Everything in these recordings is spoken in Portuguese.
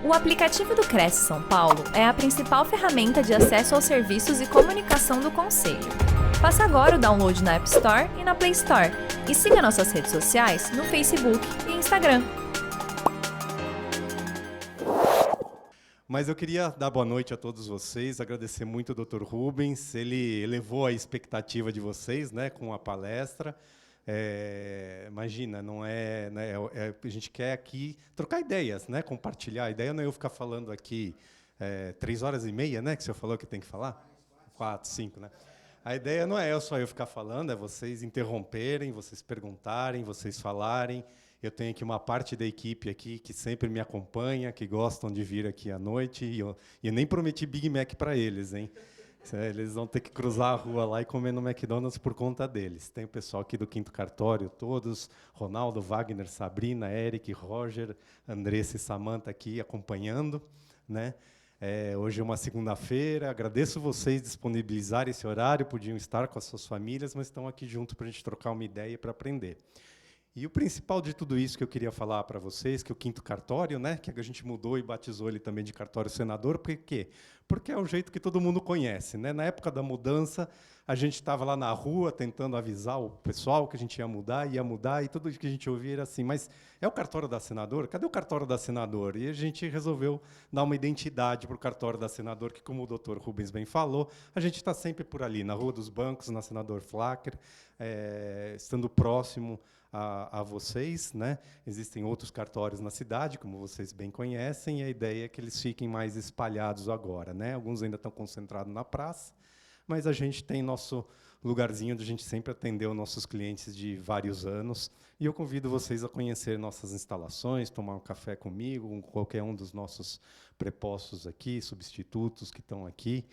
O aplicativo do Cresce São Paulo é a principal ferramenta de acesso aos serviços e comunicação do Conselho. Faça agora o download na App Store e na Play Store. E siga nossas redes sociais no Facebook e Instagram. Mas eu queria dar boa noite a todos vocês, agradecer muito ao Dr. Rubens, ele elevou a expectativa de vocês, né, com a palestra. Imagina, não é, né, a gente quer aqui trocar ideias, né, compartilhar. A ideia não é eu ficar falando aqui 3h30, né, que o senhor falou que tem que falar? 4, 5, né? A ideia não é só eu ficar falando, é vocês interromperem, vocês perguntarem, vocês falarem. Eu tenho aqui uma parte da equipe aqui que sempre me acompanha, que gostam de vir aqui à noite. E eu nem prometi Big Mac para eles, hein? Eles vão ter que cruzar a rua lá e comer no McDonald's por conta deles. Tem o pessoal aqui do Quinto Cartório, todos, Ronaldo, Wagner, Sabrina, Eric, Roger, Andressa e Samantha aqui acompanhando, né? Hoje é uma segunda-feira, agradeço vocês disponibilizarem esse horário, podiam estar com as suas famílias, mas estão aqui junto para a gente trocar uma ideia e para aprender. E o principal de tudo isso que eu queria falar para vocês, que o Quinto Cartório, né, que a gente mudou e batizou ele também de Cartório Senador, por quê? Porque é o jeito que todo mundo conhece, né? Na época da mudança, a gente estava lá na rua tentando avisar o pessoal que a gente ia mudar, e tudo que a gente ouvia era assim, mas é o cartório da Senador? Cadê o cartório da Senador? E a gente resolveu dar uma identidade para o cartório da Senador, que, como o Dr. Rubens bem falou, a gente está sempre por ali, na Rua dos Bancos, na Senador Flacker, estando próximo a vocês, né? Existem outros cartórios na cidade, como vocês bem conhecem, e a ideia é que eles fiquem mais espalhados agora, né? Alguns ainda estão concentrados na praça, mas a gente tem nosso lugarzinho onde a gente sempre atendeu nossos clientes de vários anos, e eu convido vocês a conhecer nossas instalações, tomar um café comigo, com qualquer um dos nossos prepostos aqui, substitutos que estão aqui.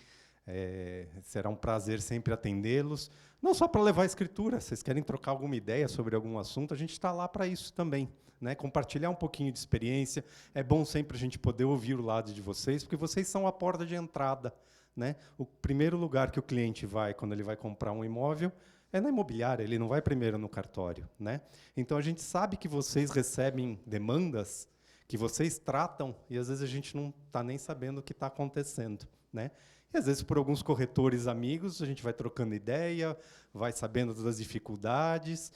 Será um prazer sempre atendê-los, não só para levar a escritura, vocês querem trocar alguma ideia sobre algum assunto, a gente está lá para isso também, né? Compartilhar um pouquinho de experiência, é bom sempre a gente poder ouvir o lado de vocês, porque vocês são a porta de entrada, né? O primeiro lugar que o cliente vai, quando ele vai comprar um imóvel, é na imobiliária, ele não vai primeiro no cartório, né? Então, a gente sabe que vocês recebem demandas, que vocês tratam, e às vezes a gente não está nem sabendo o que está acontecendo, né? E, às vezes, por alguns corretores amigos, a gente vai trocando ideia, vai sabendo das dificuldades.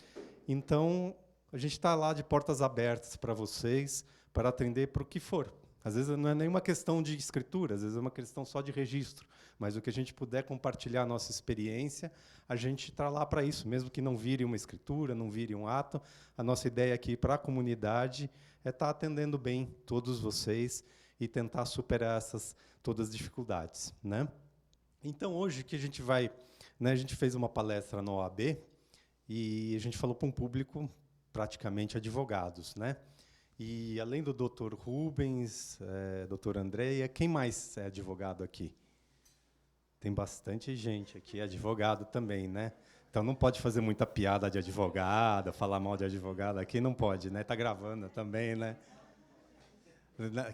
Então, a gente está lá de portas abertas para vocês, para atender para o que for. Às vezes, não é nenhuma questão de escritura, às vezes é uma questão só de registro. Mas o que a gente puder compartilhar a nossa experiência, a gente está lá para isso, mesmo que não vire uma escritura, não vire um ato. A nossa ideia aqui para a comunidade é estar atendendo bem todos vocês e tentar superar todas as dificuldades, né? Então, hoje, que a gente vai... Né, a gente fez uma palestra na OAB e a gente falou para um público praticamente advogados, né? E, além do Dr. Rubens, Dr. Andréia, quem mais é advogado aqui? Tem bastante gente aqui, advogado também, né? Então, não pode fazer muita piada de advogada, falar mal de advogado aqui, não pode, né? Está gravando também, né?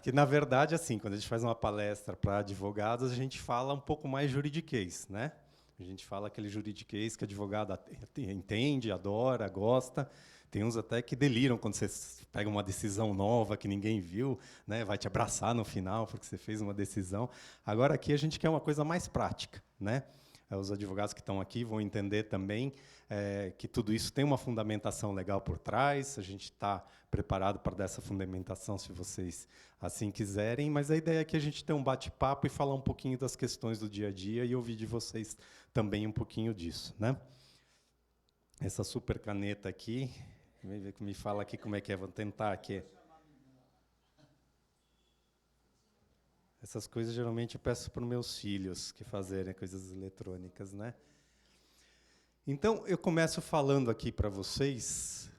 Que, na verdade, assim, quando a gente faz uma palestra para advogados, a gente fala um pouco mais juridiquês, né? A gente fala aquele juridiquês que o advogado entende, adora, gosta. Tem uns até que deliram quando você pega uma decisão nova que ninguém viu, né? Vai te abraçar no final porque você fez uma decisão. Agora, aqui, a gente quer uma coisa mais prática, né? Os advogados que estão aqui vão entender também que tudo isso tem uma fundamentação legal por trás, a gente está preparado para dar essa fundamentação, se vocês assim quiserem, mas a ideia é que a gente tenha um bate-papo e falar um pouquinho das questões do dia a dia e ouvir de vocês também um pouquinho disso, né? Essa super caneta aqui, me fala aqui como é que é, vou tentar aqui. Essas coisas, geralmente, eu peço para os meus filhos que fazerem coisas eletrônicas, né? Então, eu começo falando aqui para vocês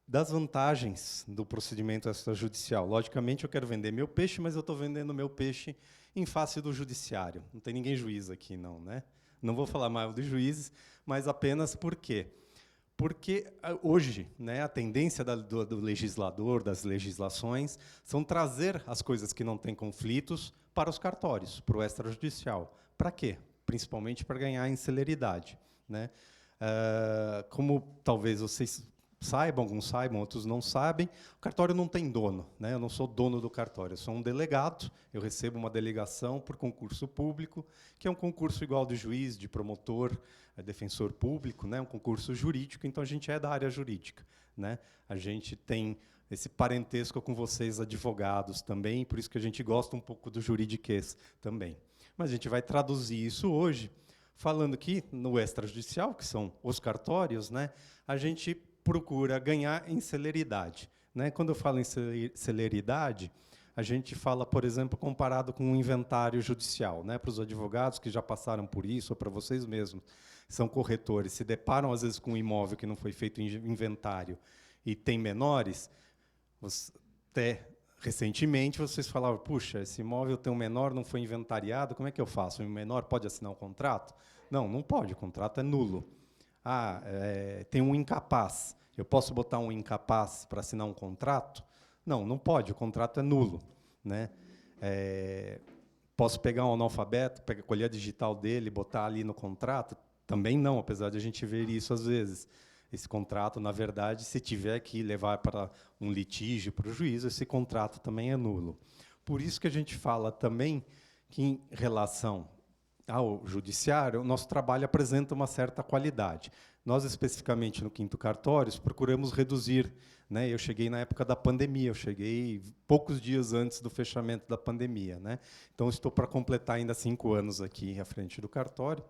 das vantagens do procedimento extrajudicial. Logicamente, eu quero vender meu peixe, mas eu estou vendendo meu peixe em face do judiciário. Não tem ninguém juiz aqui, não, né? Não vou falar mal dos juízes, mas apenas por quê? Porque, hoje, né, a tendência do legislador, das legislações, são trazer as coisas que não têm conflitos para os cartórios, para o extrajudicial. Para quê? Principalmente para ganhar em celeridade, né? Como talvez vocês saibam, alguns saibam, outros não sabem, o cartório não tem dono, né? Eu não sou dono do cartório, eu sou um delegado, eu recebo uma delegação por concurso público, que é um concurso igual de juiz, de promotor, defensor público, né? Um concurso jurídico, então a gente é da área jurídica, né? A gente tem esse parentesco com vocês, advogados, também, por isso que a gente gosta um pouco do juridiquês também. Mas a gente vai traduzir isso hoje, falando aqui no extrajudicial, que são os cartórios, né? A gente procura ganhar em celeridade, né? Quando eu falo em celeridade, a gente fala, por exemplo, comparado com um inventário judicial, né? Para os advogados que já passaram por isso, ou para vocês mesmos, são corretores, se deparam, às vezes, com um imóvel que não foi feito em inventário e tem menores, até recentemente vocês falavam, puxa, esse imóvel tem um menor, não foi inventariado, como é que eu faço? O menor pode assinar um contrato? Não, não pode, o contrato é nulo. Ah, tem um incapaz. Eu posso botar um incapaz para assinar um contrato? Não, não pode, o contrato é nulo, né? Posso pegar um analfabeto, pegar a colher digital dele e botar ali no contrato? Também não, apesar de a gente ver isso às vezes. Esse contrato, na verdade, se tiver que levar para um litígio, para o juiz, esse contrato também é nulo. Por isso que a gente fala também que, em relação ao judiciário, o nosso trabalho apresenta uma certa qualidade. Nós, especificamente no Quinto Cartórios, procuramos reduzir, né? Eu cheguei na época da pandemia, eu cheguei poucos dias antes do fechamento da pandemia, né? Então, estou para completar ainda 5 anos aqui à frente do cartório,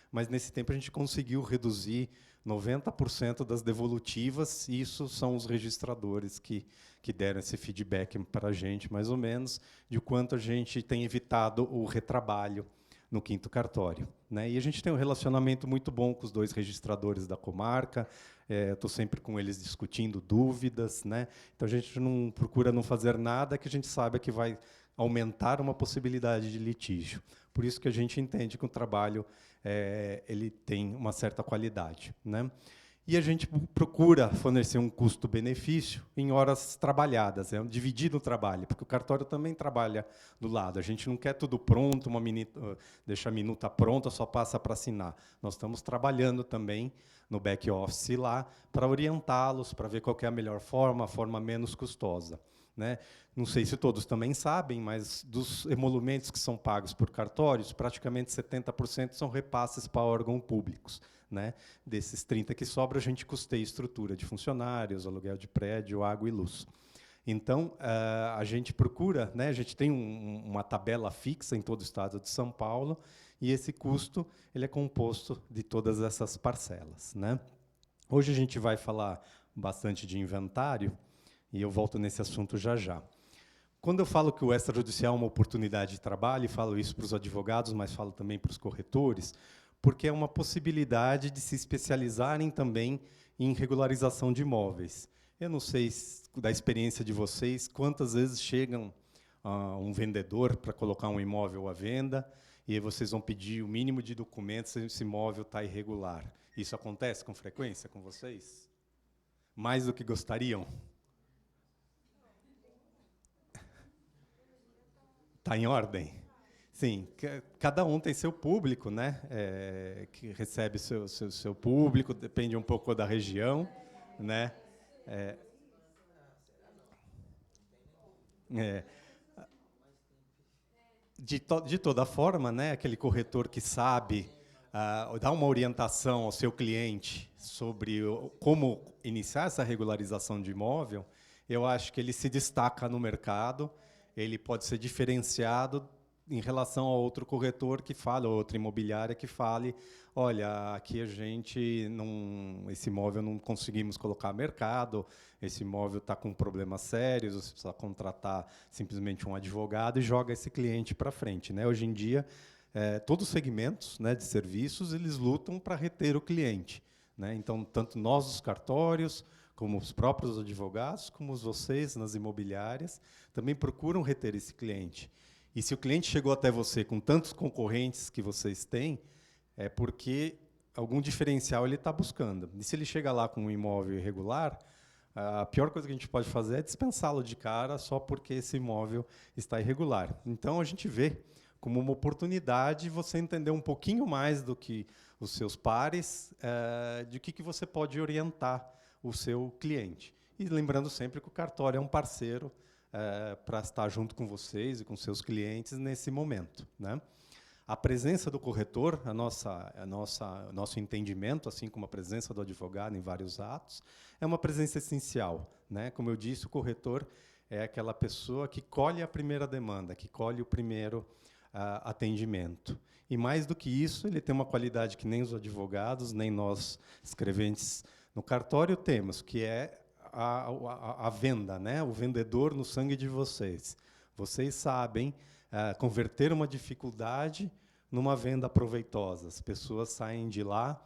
mas, nesse tempo, a gente conseguiu reduzir 90% das devolutivas, e isso são os registradores que deram esse feedback para a gente, mais ou menos, de quanto a gente tem evitado o retrabalho no Quinto Cartório, né? E a gente tem um relacionamento muito bom com os 2 registradores da comarca, estou sempre com eles discutindo dúvidas, né? Então, a gente não procura não fazer nada que a gente saiba que vai aumentar uma possibilidade de litígio. Por isso que a gente entende que o trabalho ele tem uma certa qualidade, né? E a gente procura fornecer um custo-benefício em horas trabalhadas, dividir o trabalho, porque o cartório também trabalha do lado. A gente não quer tudo pronto, deixa a minuta pronta, só passa para assinar. Nós estamos trabalhando também no back-office lá para orientá-los, para ver qual é a melhor forma, a forma menos custosa, né? Não sei se todos também sabem, mas dos emolumentos que são pagos por cartórios, praticamente 70% são repasses para órgãos públicos, né? Desses 30% que sobra, a gente custeia estrutura de funcionários, aluguel de prédio, água e luz. Então, a gente procura, né? A gente tem uma tabela fixa em todo o estado de São Paulo, e esse custo ele é composto de todas essas parcelas, né? Hoje a gente vai falar bastante de inventário, e eu volto nesse assunto já já. Quando eu falo que o extrajudicial é uma oportunidade de trabalho, e falo isso para os advogados, mas falo também para os corretores, porque é uma possibilidade de se especializarem também em regularização de imóveis. Eu não sei, da experiência de vocês, quantas vezes chegam um vendedor para colocar um imóvel à venda, e aí vocês vão pedir o mínimo de documentos se esse imóvel está irregular. Isso acontece com frequência com vocês? Mais do que gostariam? Está em ordem? Sim, cada um tem seu público, né? Que recebe seu público, depende um pouco da região, né? De toda forma, né? Aquele corretor que sabe dar uma orientação ao seu cliente sobre como iniciar essa regularização de imóvel, eu acho que ele se destaca no mercado, ele pode ser diferenciado em relação a outro corretor que fale, ou outra imobiliária que fale, olha, aqui a gente esse imóvel não conseguimos colocar no mercado, esse imóvel está com problemas sérios, você precisa contratar simplesmente um advogado e joga esse cliente para frente, né? Hoje em dia, todos os segmentos, né, de serviços, eles lutam para reter o cliente, né? Então, tanto nós, os cartórios, como os próprios advogados, como vocês nas imobiliárias, também procuram reter esse cliente. E se o cliente chegou até você com tantos concorrentes que vocês têm, é porque algum diferencial ele está buscando. E se ele chega lá com um imóvel irregular, a pior coisa que a gente pode fazer é dispensá-lo de cara só porque esse imóvel está irregular. Então, a gente vê como uma oportunidade você entender um pouquinho mais do que os seus pares, de que você pode orientar o seu cliente. E lembrando sempre que o cartório é um parceiro para estar junto com vocês e com seus clientes nesse momento, né? A presença do corretor, nosso entendimento, assim como a presença do advogado em vários atos, é uma presença essencial, né? Como eu disse, o corretor é aquela pessoa que colhe a primeira demanda, que colhe o primeiro atendimento. E, mais do que isso, ele tem uma qualidade que nem os advogados, nem nós, escreventes no cartório, temos, que é a venda, né? O vendedor no sangue de vocês. Vocês sabem converter uma dificuldade numa venda proveitosa. As pessoas saem de lá,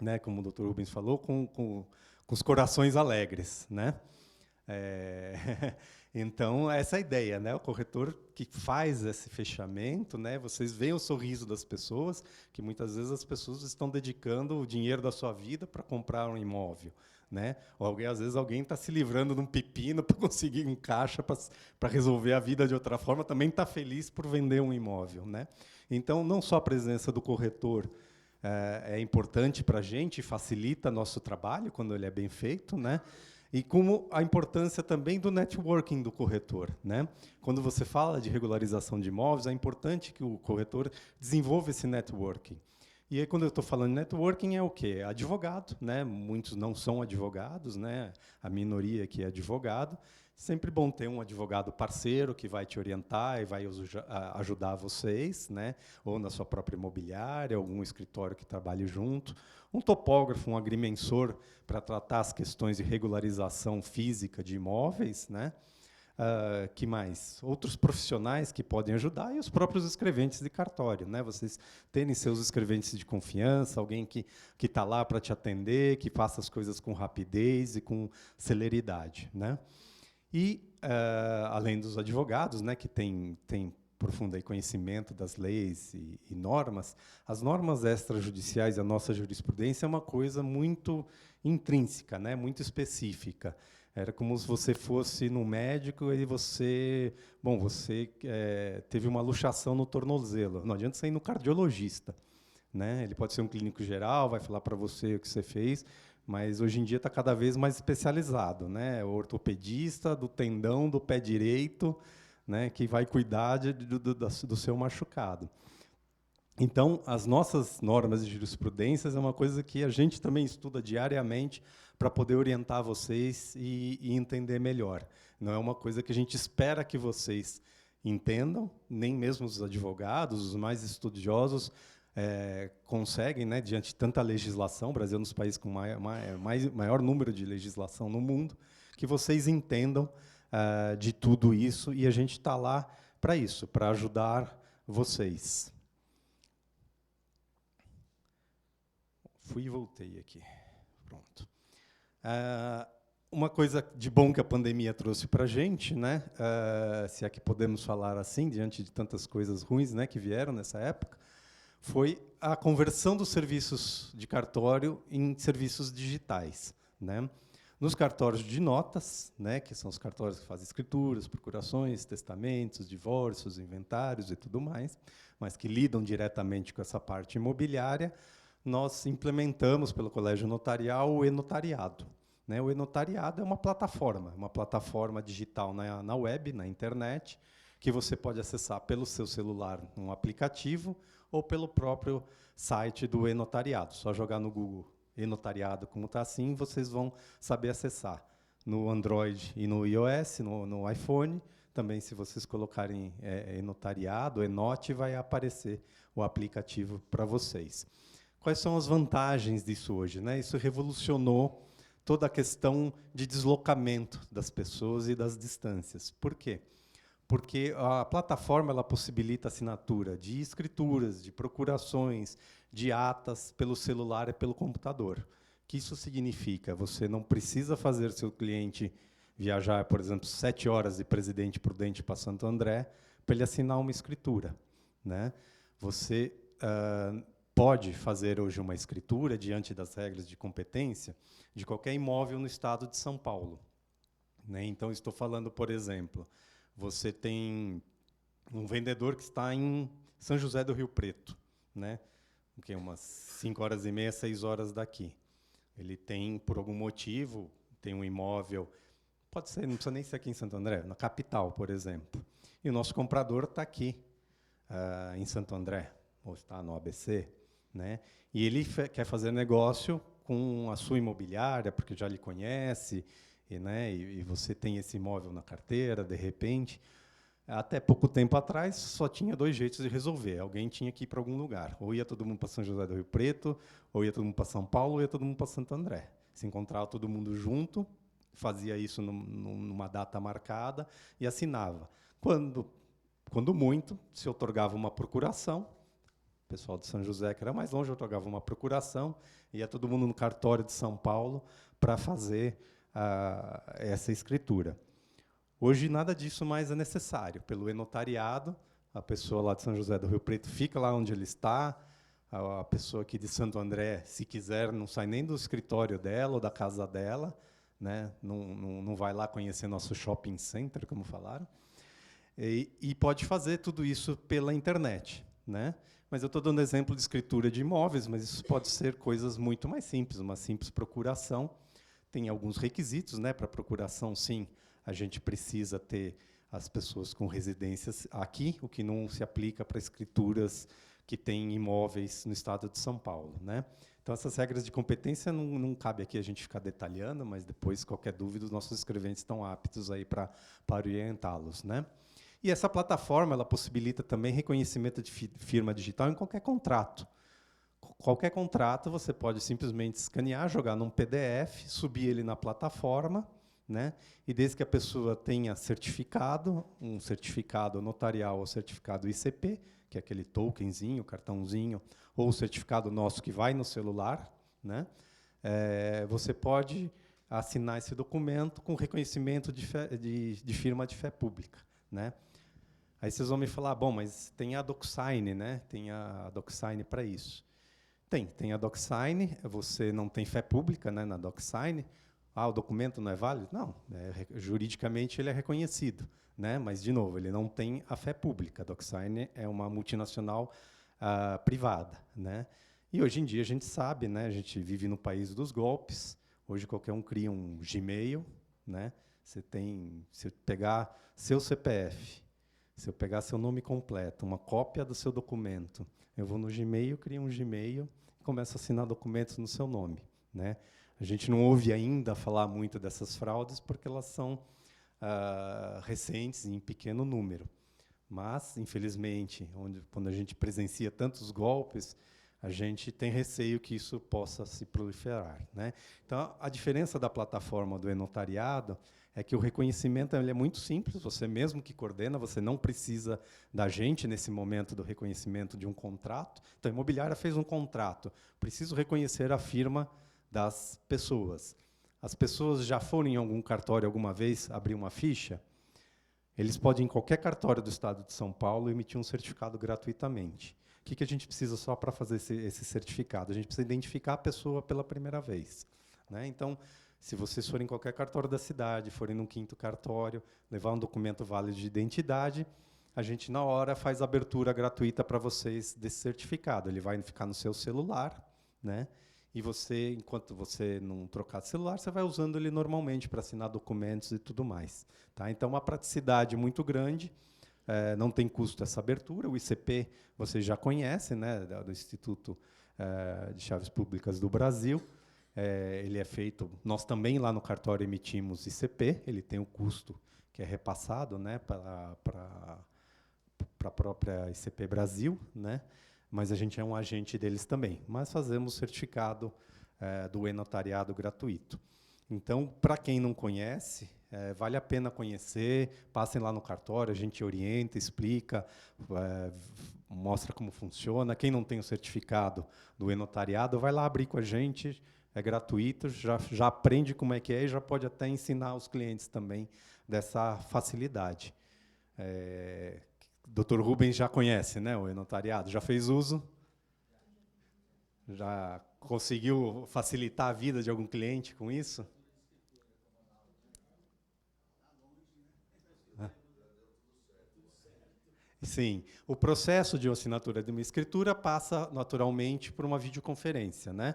né, como o Dr. Rubens falou, com os corações alegres, né? Então, essa é a ideia, né? O corretor que faz esse fechamento, né? Vocês veem o sorriso das pessoas, que muitas vezes as pessoas estão dedicando o dinheiro da sua vida para comprar um imóvel, né? Ou às vezes alguém está se livrando de um pepino para conseguir um caixa para resolver a vida de outra forma, também está feliz por vender um imóvel, né? Então, não só a presença do corretor é importante para a gente, facilita nosso trabalho quando ele é bem feito, né? E como a importância também do networking do corretor, né? Quando você fala de regularização de imóveis, é importante que o corretor desenvolva esse networking. E aí, quando eu estou falando de networking, é o quê? Advogado, né? Muitos não são advogados, né? A minoria que é advogado. Sempre bom ter um advogado parceiro que vai te orientar e vai ajudar vocês, né? Ou na sua própria imobiliária, algum escritório que trabalhe junto. Um topógrafo, um agrimensor para tratar as questões de regularização física de imóveis, né? Que mais? Outros profissionais que podem ajudar e os próprios escreventes de cartório, né? Vocês terem seus escreventes de confiança, alguém que está lá para te atender, que faça as coisas com rapidez e com celeridade, né? E, além dos advogados, né, que têm profundo conhecimento das leis e normas, as normas extrajudiciais, a nossa jurisprudência é uma coisa muito intrínseca, né, muito específica. Era como se você fosse no médico e você teve uma luxação no tornozelo. Não adianta você ir no cardiologista, né? Ele pode ser um clínico geral, vai falar para você o que você fez, mas hoje em dia está cada vez mais especializado, né? O ortopedista do tendão do pé direito, né, que vai cuidar do seu machucado. Então, as nossas normas de jurisprudência é uma coisa que a gente também estuda diariamente para poder orientar vocês e entender melhor. Não é uma coisa que a gente espera que vocês entendam, nem mesmo os advogados, os mais estudiosos, conseguem, né, diante de tanta legislação. O Brasil é um dos países com maior número de legislação no mundo, que vocês entendam de tudo isso, e a gente está lá para isso, para ajudar vocês. Fui e voltei aqui. Pronto. Uma coisa de bom que a pandemia trouxe para a gente, né, se é que podemos falar assim, diante de tantas coisas ruins, né, que vieram nessa época, foi a conversão dos serviços de cartório em serviços digitais, né? Nos cartórios de notas, né, que são os cartórios que fazem escrituras, procurações, testamentos, divórcios, inventários e tudo mais, mas que lidam diretamente com essa parte imobiliária, nós implementamos pelo Colégio Notarial o e-notariado, né? O e-notariado é uma plataforma digital na web, na internet, que você pode acessar pelo seu celular, um aplicativo, ou pelo próprio site do e-notariado. Só jogar no Google e-notariado como está assim, vocês vão saber acessar. No Android e no iOS, no iPhone, também, se vocês colocarem e-notariado, e-note, vai aparecer o aplicativo para vocês. Quais são as vantagens disso hoje, né? Isso revolucionou toda a questão de deslocamento das pessoas e das distâncias. Por quê? Porque a plataforma ela possibilita a assinatura de escrituras, de procurações, de atas pelo celular e pelo computador. O que isso significa? Você não precisa fazer seu cliente viajar, por exemplo, 7 horas de Presidente Prudente para Santo André para ele assinar uma escritura, né? Você pode fazer hoje uma escritura, diante das regras de competência, de qualquer imóvel no estado de São Paulo, né? Então, estou falando, por exemplo, você tem um vendedor que está em São José do Rio Preto, né? Umas 5 horas e meia, 6 horas daqui. Ele tem, por algum motivo, tem um imóvel, pode ser, não precisa nem ser aqui em Santo André, na capital, por exemplo. E o nosso comprador está aqui, em Santo André, ou está no ABC, né? E ele quer fazer negócio com a sua imobiliária, porque já lhe conhece, né? E você tem esse imóvel na carteira, de repente. Até pouco tempo atrás, só tinha 2 jeitos de resolver. Alguém tinha que ir para algum lugar. Ou ia todo mundo para São José do Rio Preto, ou ia todo mundo para São Paulo, ou ia todo mundo para Santo André. Se encontrava todo mundo junto, fazia isso numa data marcada e assinava. Quando muito, se otorgava uma procuração, o pessoal de São José, que era mais longe, otorgava uma procuração, ia todo mundo no cartório de São Paulo para fazer essa escritura. Hoje, nada disso mais é necessário. Pelo e-notariado, a pessoa lá de São José do Rio Preto fica lá onde ele está, a pessoa aqui de Santo André, se quiser, não sai nem do escritório dela ou da casa dela, né? Não vai lá conhecer nosso shopping center, como falaram, e pode fazer tudo isso pela internet, né? Mas eu estou dando exemplo de escritura de imóveis, mas isso pode ser coisas muito mais simples, uma simples procuração. Tem alguns requisitos, né, para procuração, sim. A gente precisa ter as pessoas com residências aqui, o que não se aplica para escrituras que têm imóveis no estado de São Paulo, né? Então, essas regras de competência não cabe aqui a gente ficar detalhando, mas depois, qualquer dúvida, os nossos escreventes estão aptos aí para orientá-los, né? E essa plataforma ela possibilita também reconhecimento de firma digital em qualquer contrato. Qualquer contrato você pode simplesmente escanear, jogar num PDF, subir ele na plataforma, né? E desde que a pessoa tenha certificado, um certificado notarial ou certificado ICP, que é aquele tokenzinho, cartãozinho, ou o certificado nosso que vai no celular, né? Você pode assinar esse documento com reconhecimento de firma de fé pública, né? Aí vocês vão me falar, bom, mas tem a DocSign, né? Tem a DocSign para isso. Tem a DocSign, você não tem fé pública, né, na DocSign. O documento não é válido? Não, juridicamente ele é reconhecido, né? Mas, de novo, ele não tem a fé pública. A DocSign é uma multinacional privada, né? E, hoje em dia, a gente sabe, né? A gente vive no país dos golpes. Hoje, qualquer um cria um Gmail, né? Se eu pegar seu CPF, se eu pegar seu nome completo, uma cópia do seu documento, eu vou no Gmail, crio um Gmail e começo a assinar documentos no seu nome, né? A gente não ouve ainda falar muito dessas fraudes porque elas são recentes e em pequeno número. Mas, infelizmente, quando a gente presencia tantos golpes, a gente tem receio que isso possa se proliferar, né? Então, a diferença da plataforma do e-notariado é que o reconhecimento ele é muito simples, você mesmo que coordena, você não precisa da gente nesse momento do reconhecimento de um contrato. Então, a imobiliária fez um contrato, preciso reconhecer a firma das pessoas. As pessoas já foram em algum cartório alguma vez abrir uma ficha? Eles podem, em qualquer cartório do estado de São Paulo, emitir um certificado gratuitamente. O que a gente precisa só para fazer esse certificado? A gente precisa identificar a pessoa pela primeira vez, né? Então, se vocês forem em qualquer cartório da cidade, forem num 5º cartório, levar um documento válido de identidade, a gente, na hora, faz a abertura gratuita para vocês desse certificado. Ele vai ficar no seu celular, né? E você, enquanto você não trocar de celular, você vai usando ele normalmente para assinar documentos e tudo mais, tá? Então, uma praticidade muito grande, não tem custo essa abertura. O ICP vocês já conhecem, né, do Instituto de Chaves Públicas do Brasil. Ele é feito, nós também lá no cartório emitimos ICP, ele tem o custo que é repassado, né, para a própria ICP Brasil, né? Mas a gente é um agente deles também. Mas fazemos certificado do e-notariado gratuito. Então, para quem não conhece, vale a pena conhecer, passem lá no cartório, a gente orienta, explica, mostra como funciona. Quem não tem o certificado do e-notariado, vai lá abrir com a gente, é gratuito, já aprende como é que é e já pode até ensinar os clientes também dessa facilidade. Dr. Rubens já conhece, né, o e-notariado? Já fez uso? Já conseguiu facilitar a vida de algum cliente com isso? Sim. O processo de assinatura de uma escritura passa, naturalmente, por uma videoconferência, né?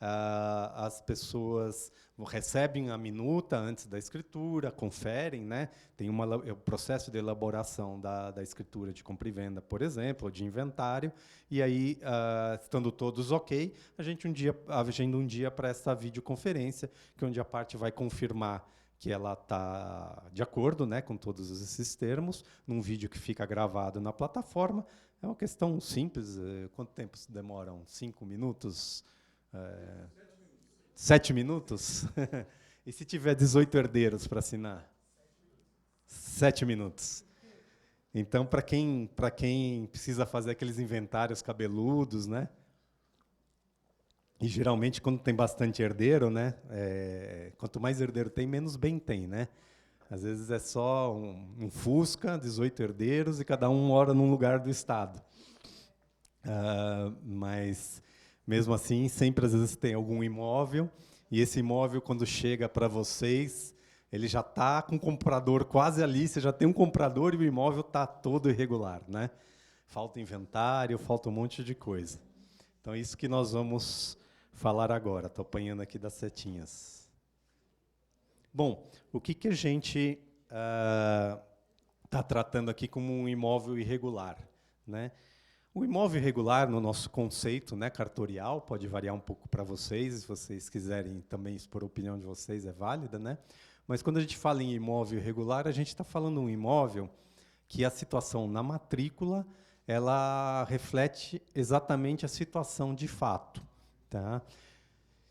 as pessoas recebem a minuta antes da escritura, conferem, né? Tem o processo de elaboração da escritura de compra e venda, por exemplo, ou de inventário, e aí, estando todos ok, a gente agenda um dia para essa videoconferência, que é onde a parte vai confirmar que ela está de acordo, né, com todos esses termos, num vídeo que fica gravado na plataforma. É uma questão simples. Quanto tempo demoram? 5 minutos? 7 minutos? E se tiver 18 herdeiros para assinar? 7 minutos. Então, para quem precisa fazer aqueles inventários cabeludos, né? E geralmente, quando tem bastante herdeiro, né? Quanto mais herdeiro tem, menos bem tem, né? Às vezes é só um Fusca, 18 herdeiros, e cada um mora num lugar do Estado. Mas, mesmo assim, sempre às vezes tem algum imóvel, e esse imóvel, quando chega para vocês, ele já está com o comprador quase ali, você já tem um comprador e o imóvel está todo irregular, né? Falta inventário, falta um monte de coisa. Então, é isso que nós vamos falar agora. Estou apanhando aqui das setinhas. Bom, o que a gente está tratando aqui como um imóvel irregular, né? O imóvel irregular, no nosso conceito, né, cartorial, pode variar um pouco para vocês, se vocês quiserem também expor a opinião de vocês, é válida, né? Mas quando a gente fala em imóvel irregular, a gente está falando de um imóvel que a situação na matrícula ela reflete exatamente a situação de fato, tá?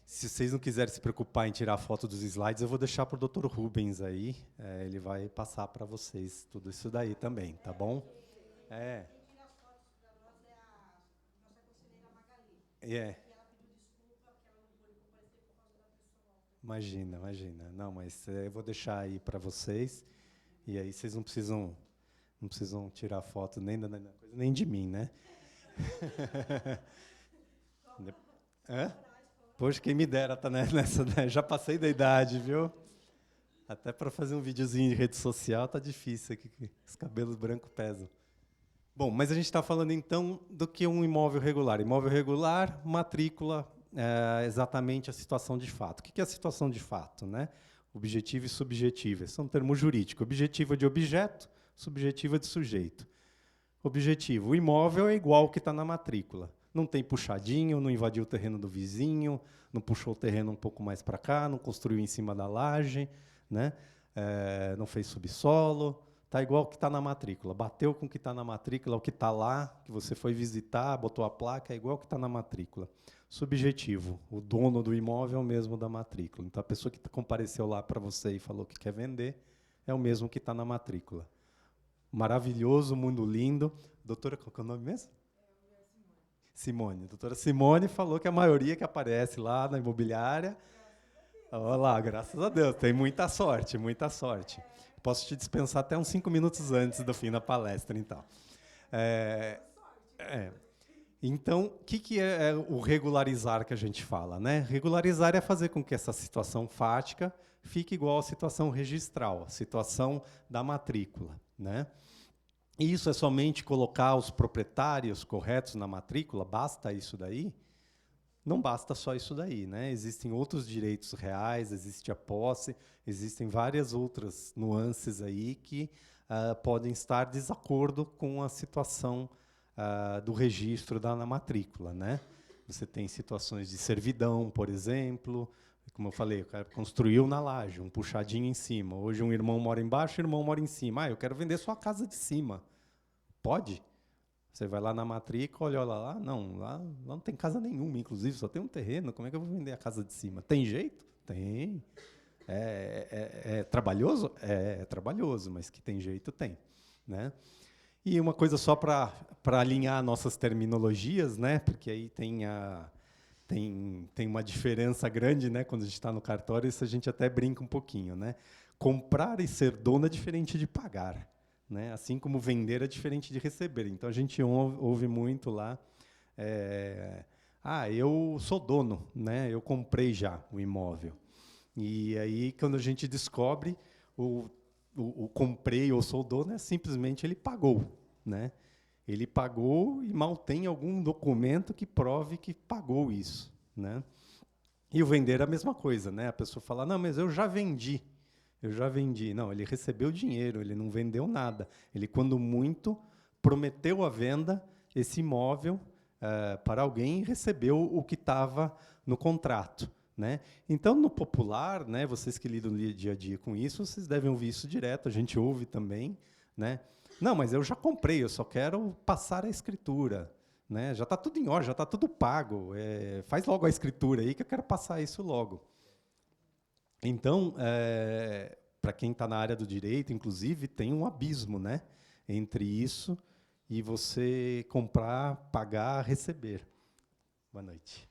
Se vocês não quiserem se preocupar em tirar a foto dos slides, eu vou deixar para o Dr. Rubens aí, ele vai passar para vocês tudo isso daí também, tá bom? Imagina. Não, mas eu vou deixar aí para vocês, e aí vocês não precisam tirar foto nem da coisa, nem de mim, né? Poxa, quem me dera tá nessa, né? Já passei da idade, viu? Até para fazer um videozinho de rede social tá difícil, aqui, os cabelos brancos pesam. Bom, mas a gente está falando, então, do que um imóvel regular. Imóvel regular, matrícula, exatamente a situação de fato. O que é a situação de fato, né? Objetivo e subjetivo. Esse é um termo jurídico. Objetivo é de objeto, subjetivo é de sujeito. Objetivo, o imóvel é igual ao que está na matrícula. Não tem puxadinho, não invadiu o terreno do vizinho, não puxou o terreno um pouco mais para cá, não construiu em cima da laje, né? Não fez subsolo. Está igual ao que está na matrícula. Bateu com o que está na matrícula, o que está lá, que você foi visitar, botou a placa, é igual ao que está na matrícula. Subjetivo, o dono do imóvel é o mesmo da matrícula. Então, a pessoa que compareceu lá para você e falou que quer vender é o mesmo que está na matrícula. Maravilhoso, mundo lindo. Doutora, qual é o nome mesmo? Simone. Doutora Simone falou que a maioria que aparece lá na imobiliária... Olha lá, graças a Deus, tem muita sorte, muita sorte. Posso te dispensar até uns 5 minutos antes do fim da palestra, então. Então, o que é o regularizar que a gente fala, né? Regularizar é fazer com que essa situação fática fique igual à situação registral, a situação da matrícula, né? E isso é somente colocar os proprietários corretos na matrícula? Basta isso daí? Não basta só isso daí, né? Existem outros direitos reais, existe a posse, existem várias outras nuances aí que podem estar de desacordo com a situação do registro na matrícula, né? Você tem situações de servidão, por exemplo, como eu falei, o cara construiu na laje, um puxadinho em cima. Hoje um irmão mora embaixo, o irmão mora em cima. Eu quero vender só a casa de cima. Pode? Você vai lá na matrícula, olha lá, lá não tem casa nenhuma, inclusive, só tem um terreno. Como é que eu vou vender a casa de cima? Tem jeito? Tem. É trabalhoso? É trabalhoso, mas que tem jeito, tem, né? E uma coisa só para alinhar nossas terminologias, né? Porque aí tem uma diferença grande, né? Quando a gente está no cartório, isso a gente até brinca um pouquinho, né? Comprar e ser dono é diferente de pagar, né? Assim como vender é diferente de receber. Então, a gente ouve muito lá, eu sou dono, né? Eu comprei já o imóvel. E aí, quando a gente descobre, o comprei ou sou dono, simplesmente ele pagou, né? Ele pagou e mal tem algum documento que prove que pagou isso, né? E o vender é a mesma coisa, né? A pessoa fala, não, mas eu já vendi. Eu já vendi. Não, ele recebeu dinheiro, ele não vendeu nada. Ele, quando muito, prometeu a venda, esse imóvel, para alguém e recebeu o que estava no contrato. Né? Então, no popular, né, vocês que lidam no dia a dia com isso, vocês devem ouvir isso direto, a gente ouve também. Né? Não, mas eu já comprei, eu só quero passar a escritura. Né? Já está tudo em ordem, já está tudo pago. Faz logo a escritura aí que eu quero passar isso logo. Então, para quem está na área do direito, inclusive, tem um abismo, né, entre isso e você comprar, pagar, receber. Boa noite.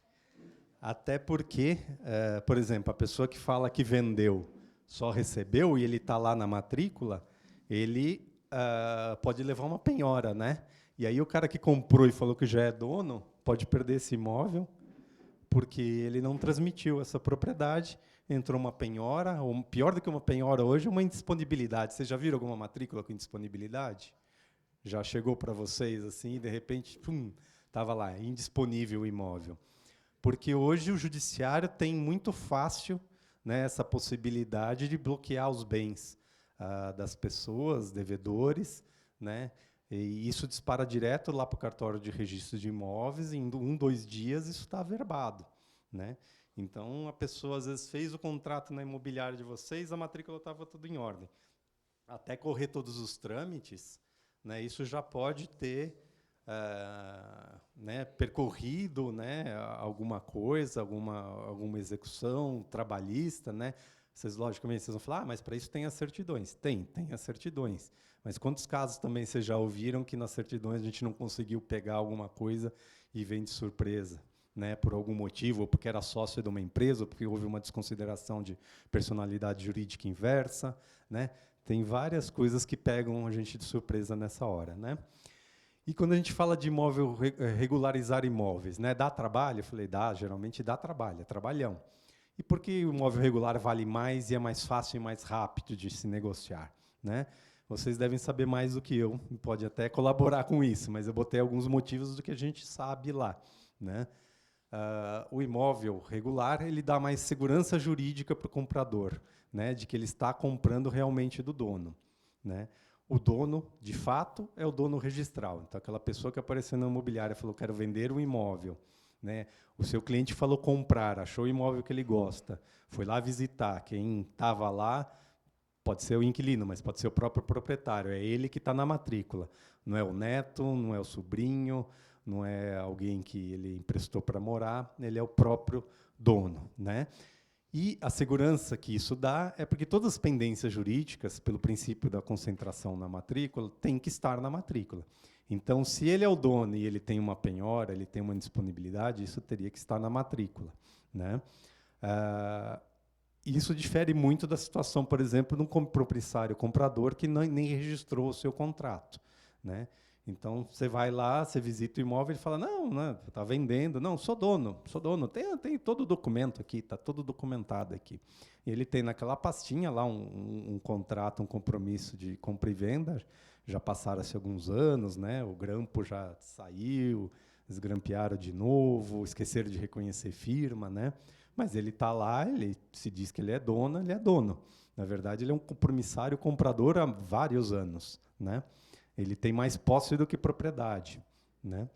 Até porque, por exemplo, a pessoa que fala que vendeu só recebeu e ele está lá na matrícula, ele pode levar uma penhora, né? E aí o cara que comprou e falou que já é dono pode perder esse imóvel porque ele não transmitiu essa propriedade, entrou uma penhora, ou pior do que uma penhora hoje, uma indisponibilidade. Vocês já viram alguma matrícula com indisponibilidade? Já chegou para vocês assim, e de repente, estava lá, indisponível o imóvel. Porque hoje o judiciário tem muito fácil, né, essa possibilidade de bloquear os bens das pessoas, devedores, né, e isso dispara direto lá para o cartório de registro de imóveis, e em 1, 2 dias isso está averbado. Né? Então, a pessoa, às vezes, fez o contrato na imobiliária de vocês, a matrícula estava tudo em ordem. Até correr todos os trâmites, né, isso já pode ter né, percorrido, né, alguma coisa, alguma execução trabalhista. Né? Vocês, logicamente, vocês vão falar, mas para isso tem as certidões. Tem as certidões. Mas quantos casos também vocês já ouviram que nas certidões a gente não conseguiu pegar alguma coisa e vem de surpresa? Né, por algum motivo, ou porque era sócio de uma empresa, ou porque houve uma desconsideração de personalidade jurídica inversa. Né? Tem várias coisas que pegam a gente de surpresa nessa hora. Né? E quando a gente fala de imóvel, regularizar imóveis, né, dá trabalho? Eu falei, geralmente dá trabalho, é trabalhão. E por que o imóvel regular vale mais e é mais fácil e mais rápido de se negociar? Né? Vocês devem saber mais do que eu, pode até colaborar com isso, mas eu botei alguns motivos do que a gente sabe lá. Né? O imóvel regular ele dá mais segurança jurídica para o comprador, né, de que ele está comprando realmente do dono. Né? O dono, de fato, é o dono registral. Então, aquela pessoa que apareceu na imobiliária e falou, quero vender um imóvel. Né? O seu cliente falou comprar, achou o imóvel que ele gosta, foi lá visitar. Quem estava lá pode ser o inquilino, mas pode ser o próprio proprietário. É ele que está na matrícula. Não é o neto, não é o sobrinho, não é alguém que ele emprestou para morar, ele é o próprio dono. Né? E a segurança que isso dá é porque todas as pendências jurídicas, pelo princípio da concentração na matrícula, têm que estar na matrícula. Então, se ele é o dono e ele tem uma penhora, ele tem uma indisponibilidade, isso teria que estar na matrícula. Né? Isso difere muito da situação, por exemplo, de um proprietário comprador que nem registrou o seu contrato. Né? Então, você vai lá, você visita o imóvel e fala, não, está vendendo. Não, sou dono. Tem todo o documento aqui, está todo documentado aqui. E ele tem naquela pastinha lá um contrato, um compromisso de compra e venda. Já passaram-se alguns anos, né? O grampo já saiu, desgrampearam de novo, esqueceram de reconhecer firma. Né? Mas ele está lá, ele se diz que ele é dono, ele é dono. Na verdade, ele é um compromissário comprador há vários anos. Né? Ele tem mais posse do que propriedade. Né?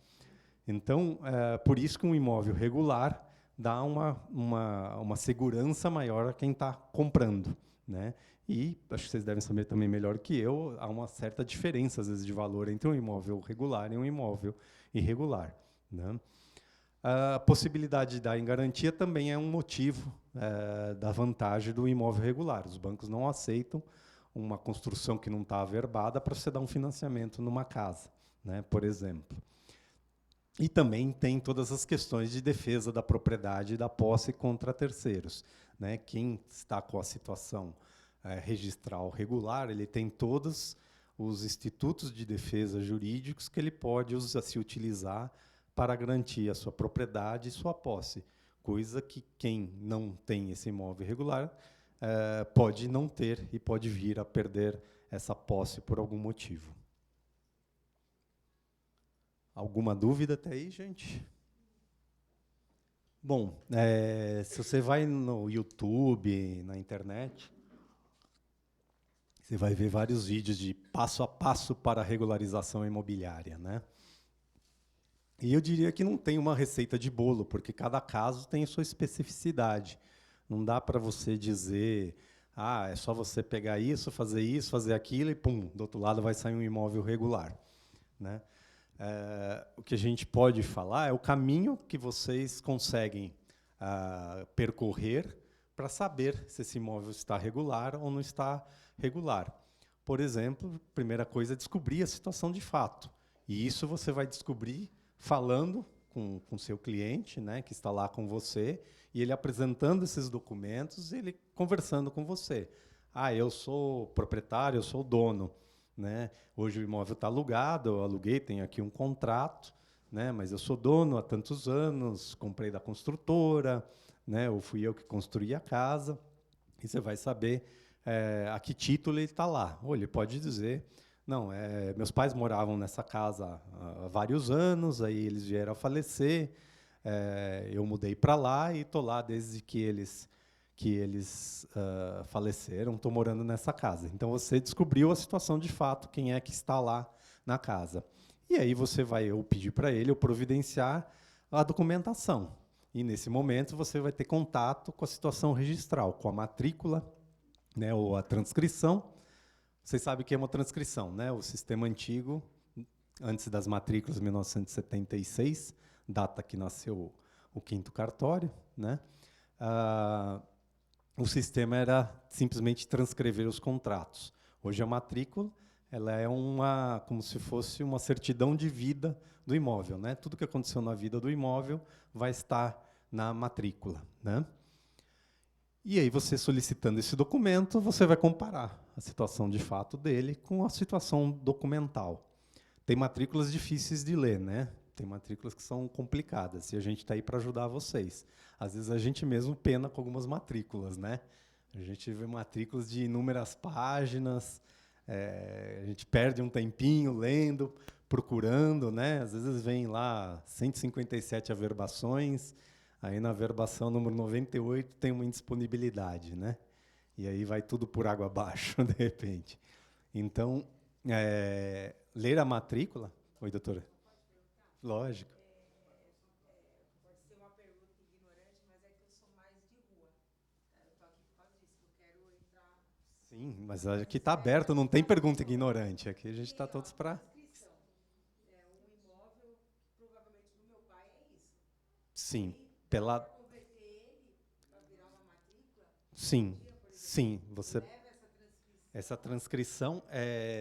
Então, por isso que um imóvel regular dá uma segurança maior a quem está comprando. Né? E, acho que vocês devem saber também melhor que eu, há uma certa diferença, às vezes, de valor entre um imóvel regular e um imóvel irregular. Né? A possibilidade de dar em garantia também é um motivo da vantagem do imóvel regular. Os bancos não aceitam uma construção que não está averbada para você dar um financiamento numa casa, né, por exemplo. E também tem todas as questões de defesa da propriedade e da posse contra terceiros. Né? Quem está com a situação registral regular, ele tem todos os institutos de defesa jurídicos que ele pode se utilizar para garantir a sua propriedade e sua posse, coisa que quem não tem esse imóvel regular pode não ter e pode vir a perder essa posse por algum motivo. Alguma dúvida até aí, gente? Bom, se você vai no YouTube, na internet, você vai ver vários vídeos de passo a passo para a regularização imobiliária, né? E eu diria que não tem uma receita de bolo, porque cada caso tem sua especificidade. Não dá para você dizer, é só você pegar isso, fazer aquilo e, pum, do outro lado vai sair um imóvel regular, né? O que a gente pode falar é o caminho que vocês conseguem percorrer para saber se esse imóvel está regular ou não está regular. Por exemplo, a primeira coisa é descobrir a situação de fato. E isso você vai descobrir falando com o seu cliente, né, que está lá com você, e ele apresentando esses documentos, ele conversando com você. Eu sou proprietário, eu sou dono, né? Hoje o imóvel está alugado, eu aluguei, tenho aqui um contrato, né? Mas eu sou dono há tantos anos, comprei da construtora, né? Ou fui eu que construí a casa, e você vai saber a que título ele está lá. Ou ele pode dizer, não, meus pais moravam nessa casa há vários anos, aí eles vieram a falecer, eu mudei para lá e estou lá desde que eles faleceram, estou morando nessa casa. Então, você descobriu a situação de fato, quem é que está lá na casa. E aí você vai ou pedir para ele ou providenciar a documentação. E, nesse momento, você vai ter contato com a situação registral, com a matrícula, né, ou a transcrição. Vocês sabem o que é uma transcrição, né? O sistema antigo, antes das matrículas, 1976, data que nasceu o 5º cartório, né? O sistema era simplesmente transcrever os contratos. Hoje a matrícula ela é como se fosse uma certidão de vida do imóvel, né? Tudo que aconteceu na vida do imóvel vai estar na matrícula, né? E aí, você solicitando esse documento, você vai comparar a situação de fato dele com a situação documental. Tem matrículas difíceis de ler, né? Tem matrículas que são complicadas, e a gente está aí para ajudar vocês. Às vezes, a gente mesmo pena com algumas matrículas, né? A gente vê matrículas de inúmeras páginas, a gente perde um tempinho lendo, procurando, né? Às vezes, vem lá 157 averbações, aí na averbação número 98 tem uma indisponibilidade, né? E aí vai tudo por água abaixo, de repente. Então, ler a matrícula... Oi, doutora. Lógico. Pode ser uma pergunta ignorante, mas é que eu sou mais de rua. Eu estou aqui por causa disso, eu quero entrar... Sim, mas aqui está aberto, não tem pergunta ignorante. Aqui a gente está todos para... Um imóvel, provavelmente do meu pai, é isso. Sim, Para converter ele, para virar uma matrícula... Sim, sim. Você... Essa transcrição,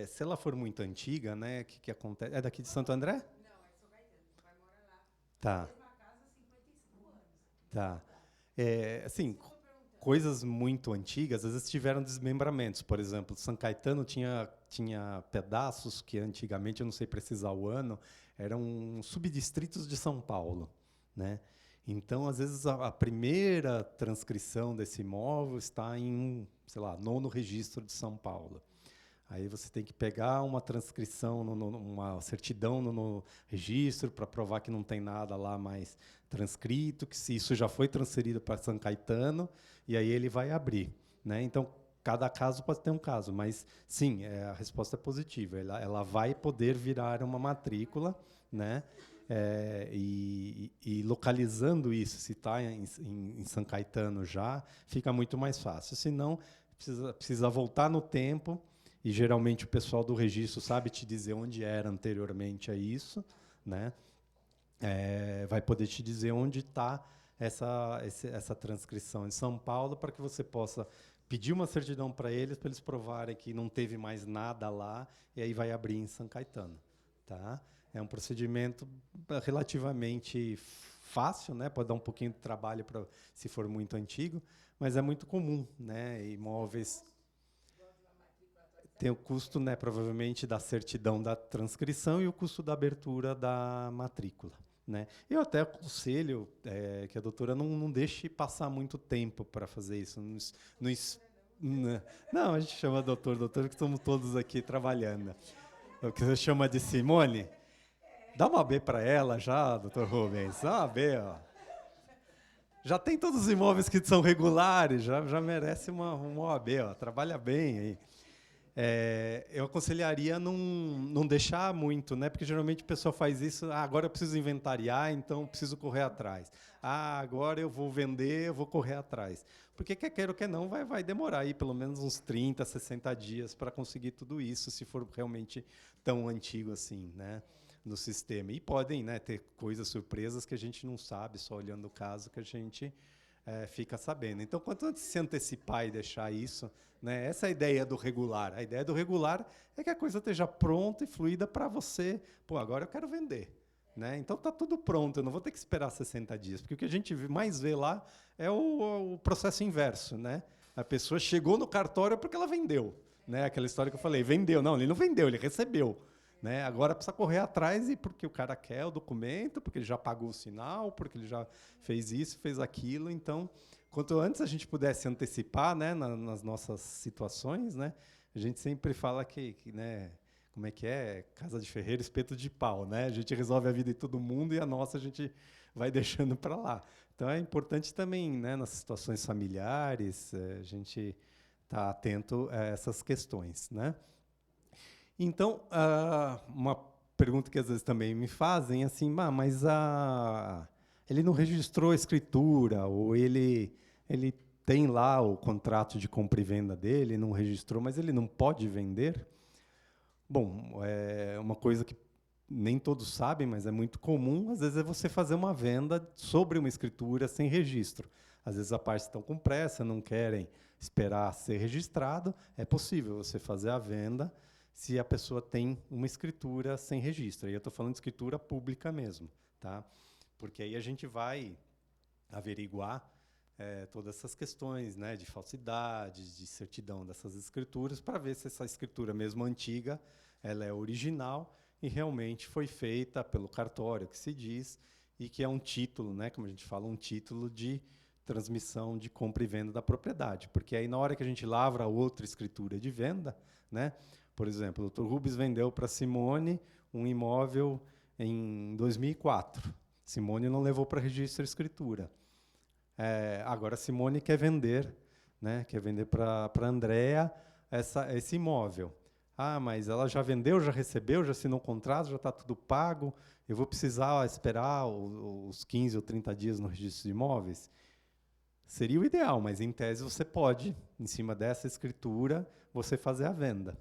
se ela for muito antiga, né, que acontece... É daqui de Santo André? Não, é São Caetano, meu pai mora lá. Tá. Na mesma casa há 55 anos. Tá. Assim, coisas muito antigas, às vezes tiveram desmembramentos. Por exemplo, São Caetano tinha pedaços que antigamente, eu não sei precisar o ano, eram subdistritos de São Paulo, né? Então, às vezes, a primeira transcrição desse imóvel está em, sei lá, 9º registro de São Paulo. Aí você tem que pegar uma transcrição, uma certidão no registro para provar que não tem nada lá mais transcrito, que se isso já foi transferido para São Caetano, e aí ele vai abrir, né? Então, cada caso pode ter um caso, mas, sim, a resposta é positiva. Ela vai poder virar uma matrícula, né? E localizando isso, se está em São Caetano já, fica muito mais fácil. Se não, precisa voltar no tempo, e geralmente o pessoal do registro sabe te dizer onde era anteriormente a isso, né? Vai poder te dizer onde está essa transcrição em São Paulo, para que você possa pedir uma certidão para eles provarem que não teve mais nada lá, e aí vai abrir em São Caetano. Tá? É um procedimento relativamente fácil, né? Pode dar um pouquinho de trabalho se for muito antigo, mas é muito comum, né? Imóveis tem o custo, né, provavelmente, da certidão da transcrição e o custo da abertura da matrícula, né? Eu até aconselho que a doutora não deixe passar muito tempo para fazer isso. Não, a gente chama doutor, que estamos todos aqui trabalhando. O que você chama de Simone? Dá uma B para ela já, doutor Rubens. Dá uma B, ó. Já tem todos os imóveis que são regulares, já merece uma OAB, ó, trabalha bem aí. Eu aconselharia não deixar muito, né? Porque geralmente a pessoa faz isso, agora eu preciso inventariar, então preciso correr atrás. Agora eu vou vender, eu vou correr atrás. Porque quer queira ou quer não, vai demorar aí pelo menos uns 30, 60 dias para conseguir tudo isso, se for realmente tão antigo assim, né? No sistema. E podem, né, ter coisas surpresas que a gente não sabe, só olhando o caso que a gente fica sabendo. Então, quanto antes se antecipar e deixar isso, né, essa é a ideia do regular. A ideia do regular é que a coisa esteja pronta e fluida para você. Pô, agora eu quero vender. Né? Então, está tudo pronto, eu não vou ter que esperar 60 dias. Porque o que a gente mais vê lá é o processo inverso. Né? A pessoa chegou no cartório porque ela vendeu. Né? Aquela história que eu falei, vendeu. Não, ele não vendeu, ele recebeu. Né? Agora precisa correr atrás, e porque o cara quer o documento, porque ele já pagou o sinal, porque ele já fez isso, fez aquilo. Então, quanto antes a gente pudesse antecipar, né, nas nossas situações, né, a gente sempre fala que né, como é que é? Casa de ferreiro, espeto de pau. Né? A gente resolve a vida de todo mundo e a nossa a gente vai deixando para lá. Então, é importante também, né, nas situações familiares, a gente estar atento a essas questões. Né? Então, uma pergunta que às vezes também me fazem, assim, mas ele não registrou a escritura, ou ele tem lá o contrato de compra e venda dele, não registrou, mas ele não pode vender? Bom, é uma coisa que nem todos sabem, mas é muito comum, às vezes, é você fazer uma venda sobre uma escritura sem registro. Às vezes, as partes estão com pressa, não querem esperar ser registrado, é possível você fazer a venda se a pessoa tem uma escritura sem registro. Aí eu estou falando de escritura pública mesmo, tá? Porque aí a gente vai averiguar todas essas questões, né, de falsidades, de certidão dessas escrituras, para ver se essa escritura, mesmo antiga, ela é original e realmente foi feita pelo cartório, que se diz, e que é um título, né, como a gente fala, um título de transmissão de compra e venda da propriedade. Porque aí, na hora que a gente lavra outra escritura de venda, né, por exemplo, o Dr. Rubens vendeu para Simone um imóvel em 2004. Simone não levou para registro a escritura. Agora, Simone quer vender, né, quer vender para a Andréa esse imóvel. Mas ela já vendeu, já recebeu, já assinou o contrato, já está tudo pago, eu vou precisar esperar os 15 ou 30 dias no registro de imóveis? Seria o ideal, mas, em tese, você pode, em cima dessa escritura, você fazer a venda.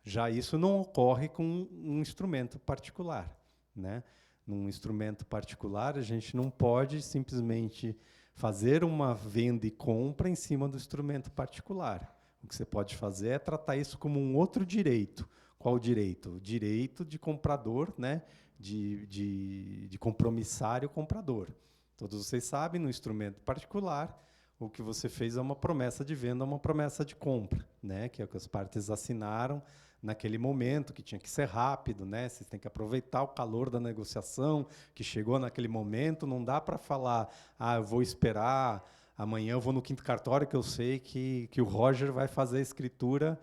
Já isso não ocorre com um instrumento particular. Né? Num instrumento particular, a gente não pode simplesmente fazer uma venda e compra em cima do instrumento particular. O que você pode fazer é tratar isso como um outro direito. Qual direito? O direito de comprador, né? de compromissário comprador. Todos vocês sabem, no instrumento particular, o que você fez é uma promessa de venda, uma promessa de compra, né? Que é o que as partes assinaram naquele momento, que tinha que ser rápido, né? Vocês têm que aproveitar o calor da negociação, que chegou naquele momento. Não dá para falar, eu vou esperar, amanhã eu vou no quinto cartório, que eu sei que o Roger vai fazer a escritura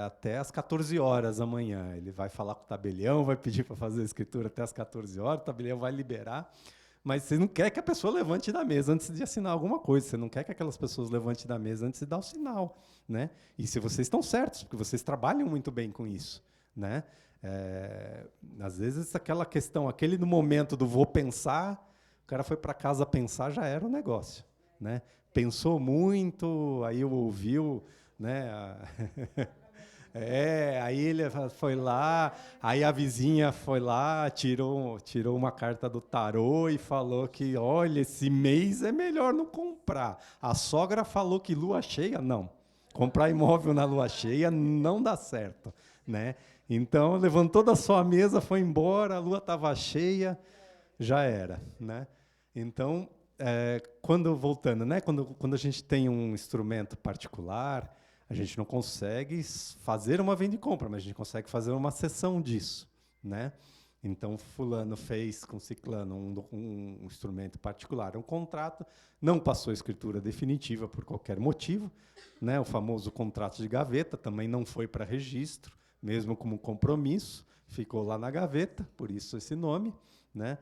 até às 14 horas amanhã. Ele vai falar com o tabelião, vai pedir para fazer a escritura até às 14 horas, o tabelião vai liberar. Mas você não quer que a pessoa levante da mesa antes de assinar alguma coisa. Você não quer que aquelas pessoas levantem da mesa antes de dar o sinal. Né? E se vocês estão certos, porque vocês trabalham muito bem com isso. Né? Às vezes, aquela questão, aquele no momento do vou pensar, o cara foi para casa pensar, já era o negócio. Né? Pensou muito, aí ouviu... Né? Aí ele foi lá, aí a vizinha foi lá, tirou uma carta do tarô e falou que, olha, esse mês é melhor não comprar. A sogra falou que lua cheia, não. Comprar imóvel na lua cheia não dá certo. Né? Então, levantou da sua mesa, foi embora, a lua estava cheia, já era. Né? Então, voltando, né? Quando a gente tem um instrumento particular, a gente não consegue fazer uma venda e compra, mas a gente consegue fazer uma cessão disso. Né? Então, fulano fez com ciclano um instrumento particular, um contrato, não passou a escritura definitiva por qualquer motivo, né? O famoso contrato de gaveta também não foi para registro, mesmo como compromisso, ficou lá na gaveta, por isso esse nome. Né?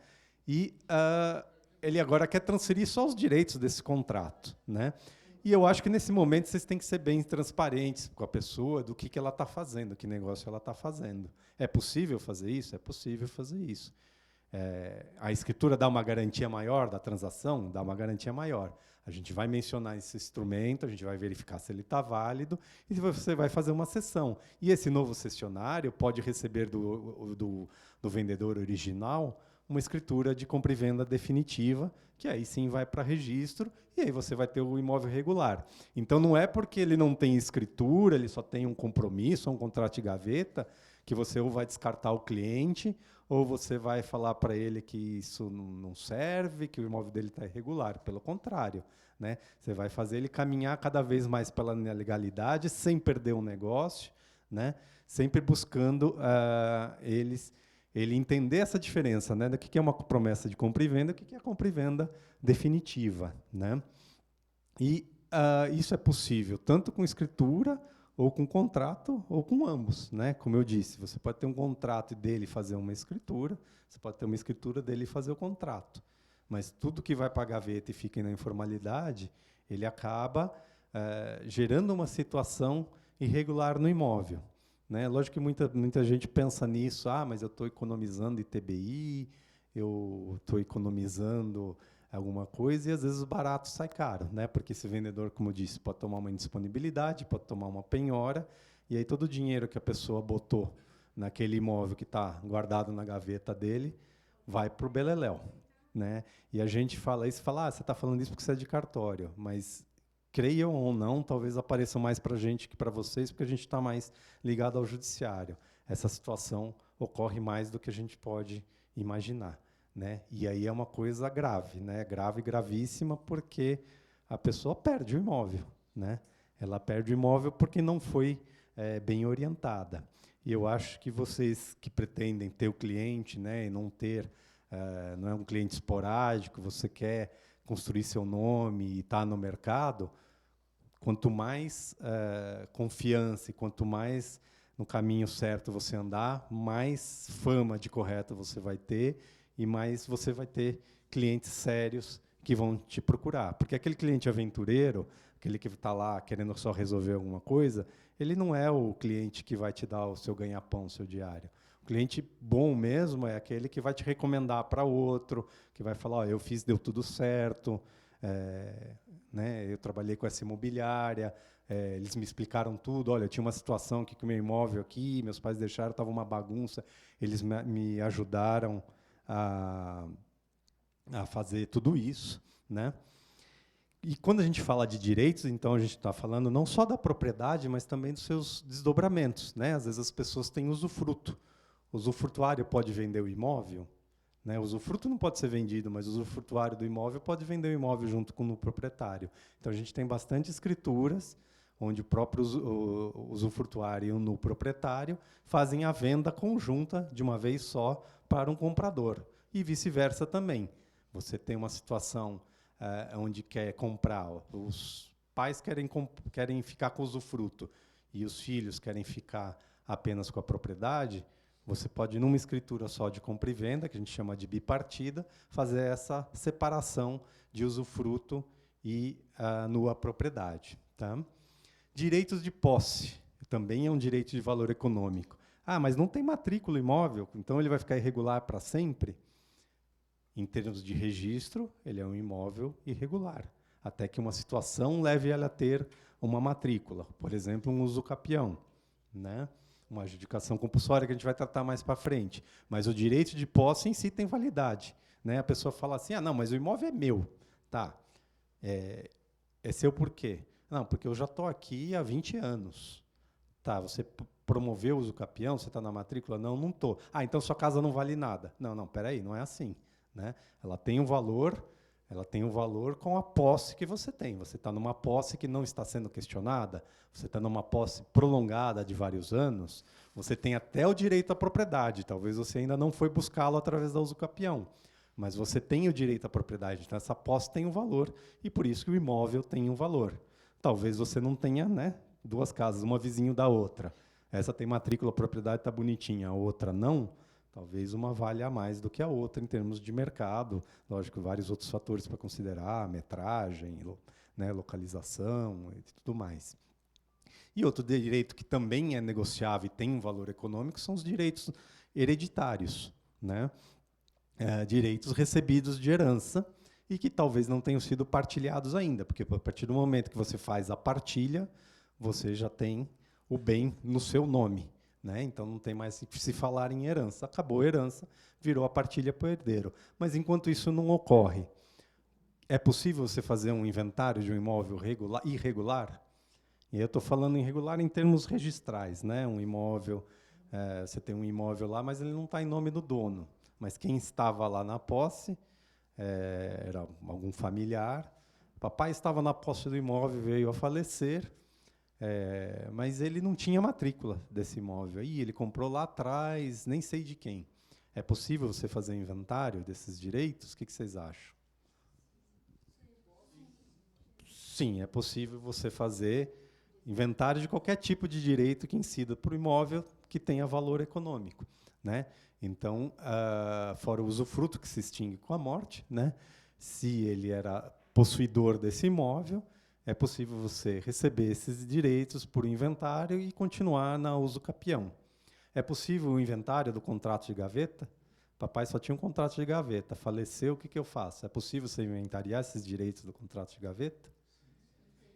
E ele agora quer transferir só os direitos desse contrato, né? E eu acho que, nesse momento, vocês têm que ser bem transparentes com a pessoa do que ela está fazendo, que negócio ela está fazendo. É possível fazer isso? É possível fazer isso. A escritura dá uma garantia maior da transação? Dá uma garantia maior. A gente vai mencionar esse instrumento, a gente vai verificar se ele está válido, e você vai fazer uma cessão. E esse novo cessionário pode receber do vendedor original uma escritura de compra e venda definitiva, que aí sim vai para registro, e aí você vai ter o imóvel regular. Então, não é porque ele não tem escritura, ele só tem um compromisso, um contrato de gaveta, que você ou vai descartar o cliente, ou você vai falar para ele que isso não serve, que o imóvel dele está irregular. Pelo contrário, né? Você vai fazer ele caminhar cada vez mais pela legalidade, sem perder o negócio, né? Sempre buscando ele entender essa diferença, né, do que é uma promessa de compra e venda, e o que é compra e venda definitiva, né? E isso é possível tanto com escritura, ou com contrato, ou com ambos, né? Como eu disse, você pode ter um contrato dele fazer uma escritura, você pode ter uma escritura dele fazer o contrato. Mas tudo que vai para a gaveta e fica na informalidade, ele acaba gerando uma situação irregular no imóvel, né? Lógico que muita gente pensa nisso, mas eu estou economizando ITBI, eu estou economizando alguma coisa, e às vezes o barato sai caro, né? Porque esse vendedor, como eu disse, pode tomar uma indisponibilidade, pode tomar uma penhora, e aí todo o dinheiro que a pessoa botou naquele imóvel que está guardado na gaveta dele vai para o beleléu, né? E a gente fala isso, você está falando isso porque você é de cartório, mas creiam ou não, talvez apareça mais para a gente que para vocês, porque a gente está mais ligado ao judiciário. Essa situação ocorre mais do que a gente pode imaginar, né? E aí é uma coisa grave, né? Grave, gravíssima, porque a pessoa perde o imóvel, né? Ela perde o imóvel porque não foi bem orientada. E eu acho que vocês que pretendem ter o cliente, né, e não ter, não é um cliente esporádico, você quer construir seu nome e estar no mercado, quanto mais confiança e quanto mais no caminho certo você andar, mais fama de correto você vai ter, e mais você vai ter clientes sérios que vão te procurar. Porque aquele cliente aventureiro, aquele que está lá querendo só resolver alguma coisa, ele não é o cliente que vai te dar o seu ganha-pão, o seu diário. O cliente bom mesmo é aquele que vai te recomendar para outro, que vai falar, eu fiz, deu tudo certo, né, eu trabalhei com essa imobiliária, eles me explicaram tudo, olha, eu tinha uma situação aqui com o meu imóvel aqui, meus pais deixaram, estava uma bagunça, eles me ajudaram a fazer tudo isso, né? E quando a gente fala de direitos, então a gente está falando não só da propriedade, mas também dos seus desdobramentos, né? Às vezes as pessoas têm usufruto. O usufrutuário pode vender o imóvel, né? O usufruto não pode ser vendido, mas o usufrutuário do imóvel pode vender o imóvel junto com o proprietário. Então a gente tem bastante escrituras onde o próprio usufrutuário e o proprietário fazem a venda conjunta de uma vez só para um comprador. E vice-versa também. Você tem uma situação onde quer comprar, os pais querem ficar com o usufruto e os filhos querem ficar apenas com a propriedade, você pode, numa escritura só de compra e venda, que a gente chama de bipartida, fazer essa separação de usufruto e nua propriedade. Tá? Direitos de posse, também é um direito de valor econômico. Mas não tem matrícula imóvel, então ele vai ficar irregular para sempre? Em termos de registro, ele é um imóvel irregular, até que uma situação leve ele a ter uma matrícula, por exemplo, um usucapião, né? Uma adjudicação compulsória que a gente vai tratar mais para frente. Mas o direito de posse em si tem validade, né? A pessoa fala assim, não, mas o imóvel é meu. Tá, é seu por quê? Não, porque eu já estou aqui há 20 anos. Tá, você promoveu o usucapião, você está na matrícula? Não, não estou. Então sua casa não vale nada. Não, peraí, não é assim. Né? Ela tem um valor com a posse que você tem. Você está numa posse que não está sendo questionada, você está numa posse prolongada de vários anos, você tem até o direito à propriedade. Talvez você ainda não foi buscá-lo através da usucapião, mas você tem o direito à propriedade. Então, essa posse tem um valor, e por isso que o imóvel tem um valor. Talvez você não tenha, né, duas casas, uma vizinho da outra. Essa tem matrícula, a propriedade está bonitinha, a outra não. Talvez uma valha mais do que a outra em termos de mercado. Lógico, vários outros fatores para considerar, metragem, né, localização e tudo mais. E outro direito que também é negociável e tem um valor econômico são os direitos hereditários, né? Direitos recebidos de herança e que talvez não tenham sido partilhados ainda, porque a partir do momento que você faz a partilha, você já tem o bem no seu nome, né? Então não tem mais que se falar em herança. Acabou a herança, virou a partilha para o herdeiro. Mas enquanto isso não ocorre, é possível você fazer um inventário de um imóvel irregular? E eu estou falando irregular em termos registrais, né? Um imóvel, você tem um imóvel lá, mas ele não está em nome do dono. Mas quem estava lá na posse era algum familiar. Papai estava na posse do imóvel, veio a falecer, mas ele não tinha matrícula desse imóvel. Aí ele comprou lá atrás, nem sei de quem. É possível você fazer inventário desses direitos? O que vocês acham? Sim, é possível você fazer inventário de qualquer tipo de direito que incida para o imóvel que tenha valor econômico, né? Então, fora o usufruto que se extingue com a morte, né? Se ele era possuidor desse imóvel, é possível você receber esses direitos por inventário e continuar na uso capião. É possível o inventário do contrato de gaveta? Papai só tinha um contrato de gaveta, faleceu, o que eu faço? É possível você inventariar esses direitos do contrato de gaveta?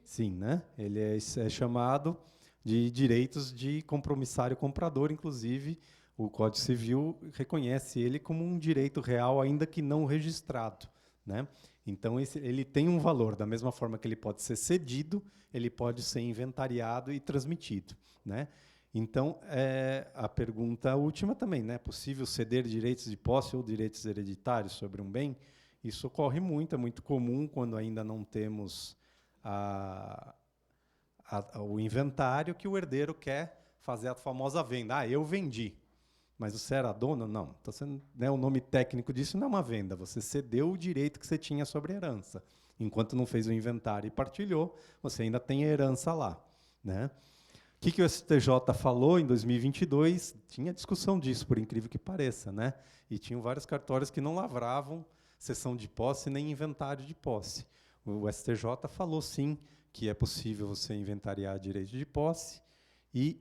Sim, né? Ele é chamado de direitos de compromissário comprador, inclusive o Código Civil reconhece ele como um direito real, ainda que não registrado, né? Então, ele tem um valor, da mesma forma que ele pode ser cedido, ele pode ser inventariado e transmitido, né? Então, a pergunta última também, né? É possível ceder direitos de posse ou direitos hereditários sobre um bem? Isso ocorre muito, é muito comum quando ainda não temos o inventário, que o herdeiro quer fazer a famosa venda. Eu vendi, mas você era dono? Não. Então, né, o nome técnico disso não é uma venda. Você cedeu o direito que você tinha sobre a herança. Enquanto não fez o inventário e partilhou, você ainda tem a herança lá, né? O que o STJ falou em 2022? Tinha discussão disso, por incrível que pareça, né? E tinham vários cartórios que não lavravam cessão de posse nem inventário de posse. O STJ falou, sim, que é possível você inventariar direito de posse e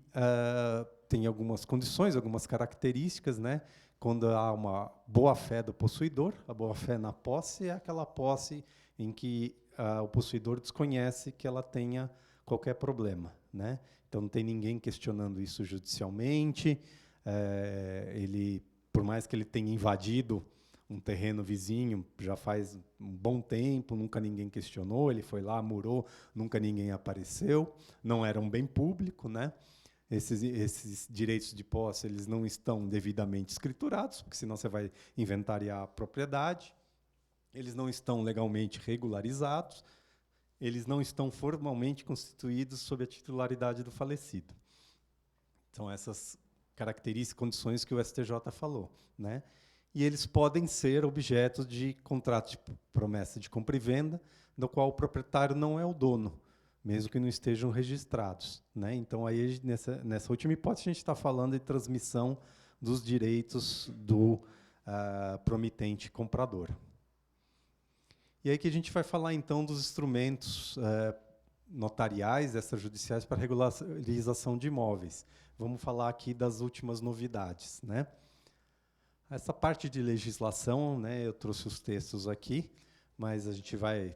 tem algumas condições, algumas características, né? Quando há uma boa-fé do possuidor, a boa-fé na posse é aquela posse em que o possuidor desconhece que ela tenha qualquer problema, né? Então, não tem ninguém questionando isso judicialmente. Ele, por mais que ele tenha invadido um terreno vizinho já faz um bom tempo, nunca ninguém questionou, ele foi lá, murou, nunca ninguém apareceu, não era um bem público, né? Esses direitos de posse eles não estão devidamente escriturados, porque senão você vai inventariar a propriedade, eles não estão legalmente regularizados, eles não estão formalmente constituídos sob a titularidade do falecido. São essas características, condições que o STJ falou, né? E eles podem ser objeto de contrato de promessa de compra e venda, do qual o proprietário não é o dono, mesmo que não estejam registrados, né? Então, aí, nessa última hipótese, a gente está falando de transmissão dos direitos do promitente comprador. E aí que a gente vai falar, então, dos instrumentos notariais, extrajudiciais, para regularização de imóveis. Vamos falar aqui das últimas novidades, né? Essa parte de legislação, né, eu trouxe os textos aqui, mas a gente vai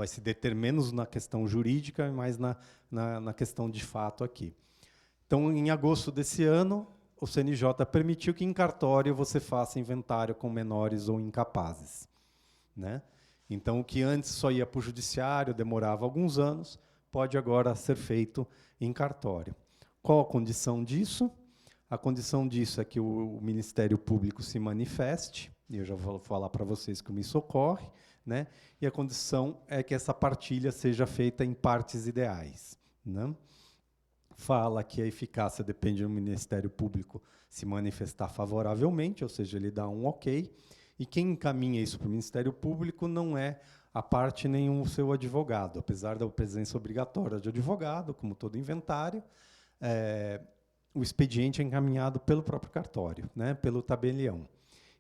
se deter menos na questão jurídica e mais na questão de fato aqui. Então, em agosto desse ano, o CNJ permitiu que em cartório você faça inventário com menores ou incapazes, né? Então, o que antes só ia para o judiciário, demorava alguns anos, pode agora ser feito em cartório. Qual a condição disso? A condição disso é que o Ministério Público se manifeste, e eu já vou falar para vocês como isso ocorre, né? E a condição é que essa partilha seja feita em partes ideais, né? Fala que a eficácia depende do Ministério Público se manifestar favoravelmente, ou seja, ele dá um ok, e quem encaminha isso para o Ministério Público não é a parte nem o seu advogado, apesar da presença obrigatória de advogado, como todo inventário, o expediente é encaminhado pelo próprio cartório, né, pelo tabelião.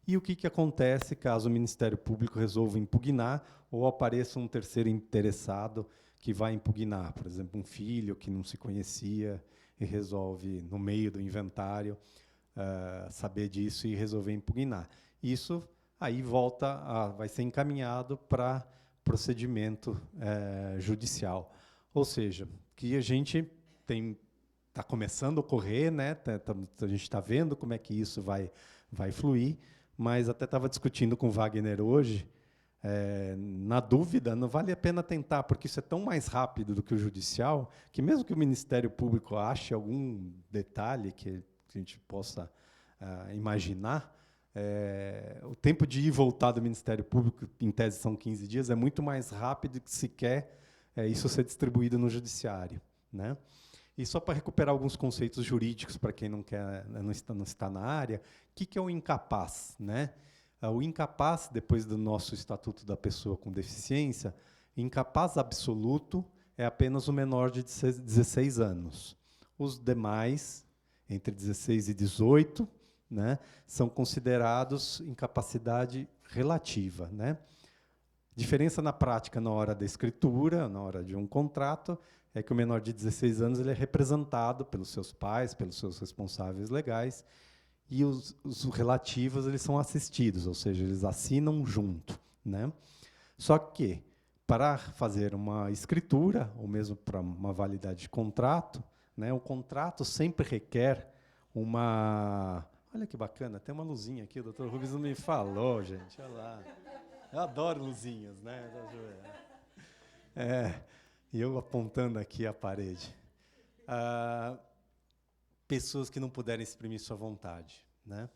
E o que acontece caso o Ministério Público resolva impugnar ou apareça um terceiro interessado que vai impugnar? Por exemplo, um filho que não se conhecia e resolve, no meio do inventário, saber disso e resolver impugnar. Isso aí vai ser encaminhado para procedimento judicial. Ou seja, que a gente está começando a ocorrer, né? A gente está vendo como é que isso vai fluir, mas até estava discutindo com o Wagner hoje, na dúvida, não vale a pena tentar, porque isso é tão mais rápido do que o judicial, que mesmo que o Ministério Público ache algum detalhe que a gente possa imaginar, o tempo de ir e voltar do Ministério Público, em tese são 15 dias, é muito mais rápido que sequer isso ser distribuído no judiciário, né? E só para recuperar alguns conceitos jurídicos para quem não está na área, o que é o incapaz, né? O incapaz, depois do nosso Estatuto da Pessoa com Deficiência, incapaz absoluto é apenas o menor de 16 anos. Os demais, entre 16 e 18, né, são considerados incapacidade relativa, né? Diferença na prática na hora da escritura, na hora de um contrato, é que o menor de 16 anos ele é representado pelos seus pais, pelos seus responsáveis legais, e os relativos eles são assistidos, ou seja, eles assinam junto, né? Só que, para fazer uma escritura, ou mesmo para uma validade de contrato, né, o contrato sempre requer uma... Olha que bacana, tem uma luzinha aqui, o doutor Rubens não me falou, gente, olha lá. Eu adoro luzinhas, né? E eu apontando aqui a parede. Pessoas que não puderem exprimir sua vontade, né?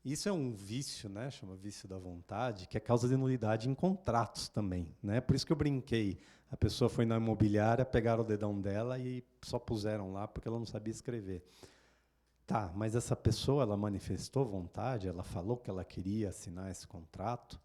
Isso é um vício, né? Chama vício da vontade, que é causa de nulidade em contratos também, né? Por isso que eu brinquei. A pessoa foi na imobiliária, pegaram o dedão dela e só puseram lá porque ela não sabia escrever. Tá, mas essa pessoa ela manifestou vontade, ela falou que ela queria assinar esse contrato,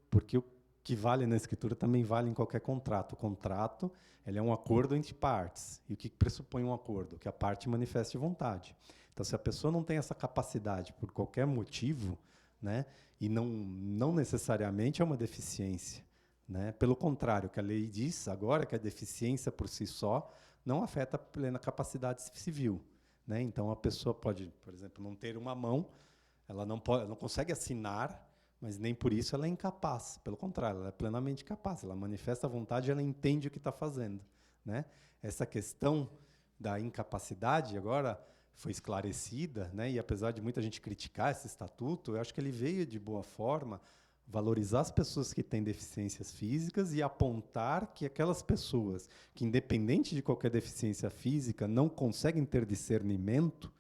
porque o que vale na escritura também vale em qualquer contrato. O contrato ele é um acordo entre partes. E o que pressupõe um acordo? Que a parte manifeste vontade. Então, se a pessoa não tem essa capacidade por qualquer motivo, né, e não necessariamente é uma deficiência, né? Pelo contrário, o que a lei diz agora é que a deficiência por si só não afeta a plena capacidade civil, né? Então, a pessoa pode, por exemplo, não ter uma mão, ela não consegue assinar, mas nem por isso ela é incapaz. Pelo contrário, ela é plenamente capaz. Ela manifesta a vontade, ela entende o que está fazendo, né? Essa questão da incapacidade agora foi esclarecida, né? E apesar de muita gente criticar esse estatuto, eu acho que ele veio de boa forma valorizar as pessoas que têm deficiências físicas e apontar que aquelas pessoas que, independente de qualquer deficiência física, não conseguem ter discernimento,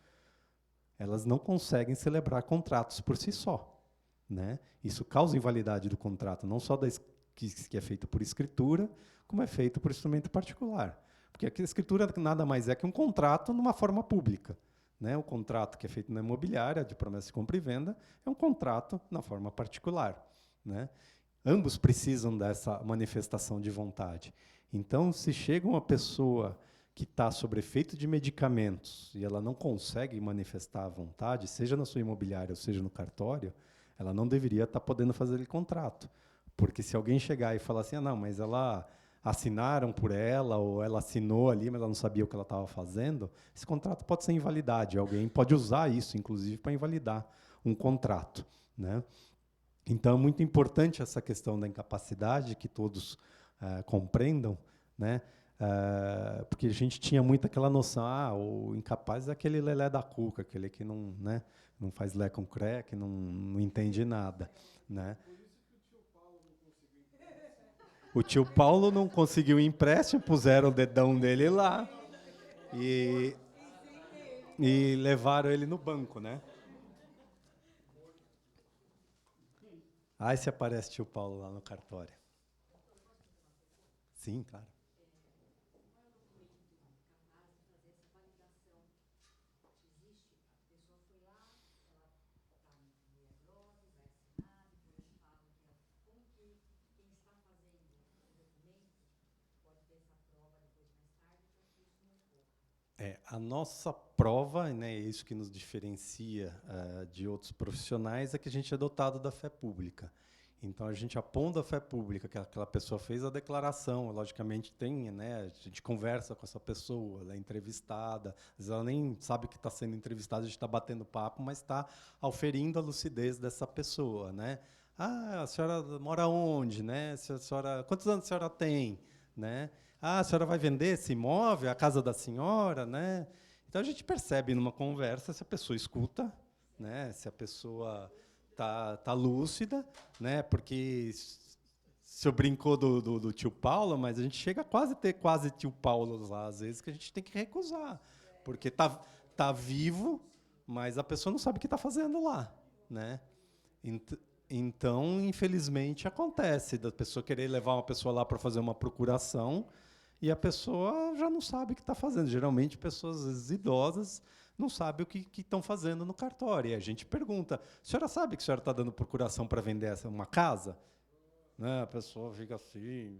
elas não conseguem celebrar contratos por si só, né? Isso causa invalidade do contrato, não só que é feito por escritura, como é feito por instrumento particular. Porque a escritura nada mais é que um contrato numa forma pública, né? O contrato que é feito na imobiliária, de promessa de compra e venda, é um contrato na forma particular, né? Ambos precisam dessa manifestação de vontade. Então, se chega uma pessoa que está sob efeito de medicamentos e ela não consegue manifestar a vontade, seja na sua imobiliária ou seja no cartório, ela não deveria estar podendo fazer aquele contrato. Porque se alguém chegar e falar assim, não, mas ela assinaram por ela, ou ela assinou ali, mas ela não sabia o que ela estava fazendo, esse contrato pode ser invalidade. Alguém pode usar isso, inclusive, para invalidar um contrato, né? Então, é muito importante essa questão da incapacidade, que todos compreendam, né? Porque a gente tinha muito aquela noção, o incapaz é aquele lelé da cuca, aquele que não, né, não faz lé com cré, que não entende nada, né? O tio Paulo não conseguiu empréstimo, puseram o dedão dele lá e levaram ele no banco, né? Aí se aparece tio Paulo lá no cartório. Sim, claro. A nossa prova, né, isso que nos diferencia de outros profissionais, é que a gente é dotado da fé pública. Então, a gente aponta a fé pública, que aquela pessoa fez a declaração, logicamente tem, né, a gente conversa com essa pessoa, ela é entrevistada, às vezes ela nem sabe que está sendo entrevistada, a gente está batendo papo, mas está auferindo a lucidez dessa pessoa, né? Ah, a senhora mora onde, né? Quantos anos a senhora tem, né? Ah, a senhora vai vender esse imóvel, a casa da senhora, né? Então a gente percebe numa conversa se a pessoa escuta, né? Se a pessoa tá lúcida, né? Porque se eu brincou do tio Paulo, mas a gente chega a quase ter tio Paulo lá, às vezes, que a gente tem que recusar, porque tá vivo, mas a pessoa não sabe o que está fazendo lá, né? Então, infelizmente, acontece da pessoa querer levar uma pessoa lá para fazer uma procuração e a pessoa já não sabe o que está fazendo. Geralmente, pessoas às vezes, idosas não sabem o que estão fazendo no cartório. E a gente pergunta, a senhora sabe que a senhora está dando procuração para vender uma casa? Né? A pessoa fica assim.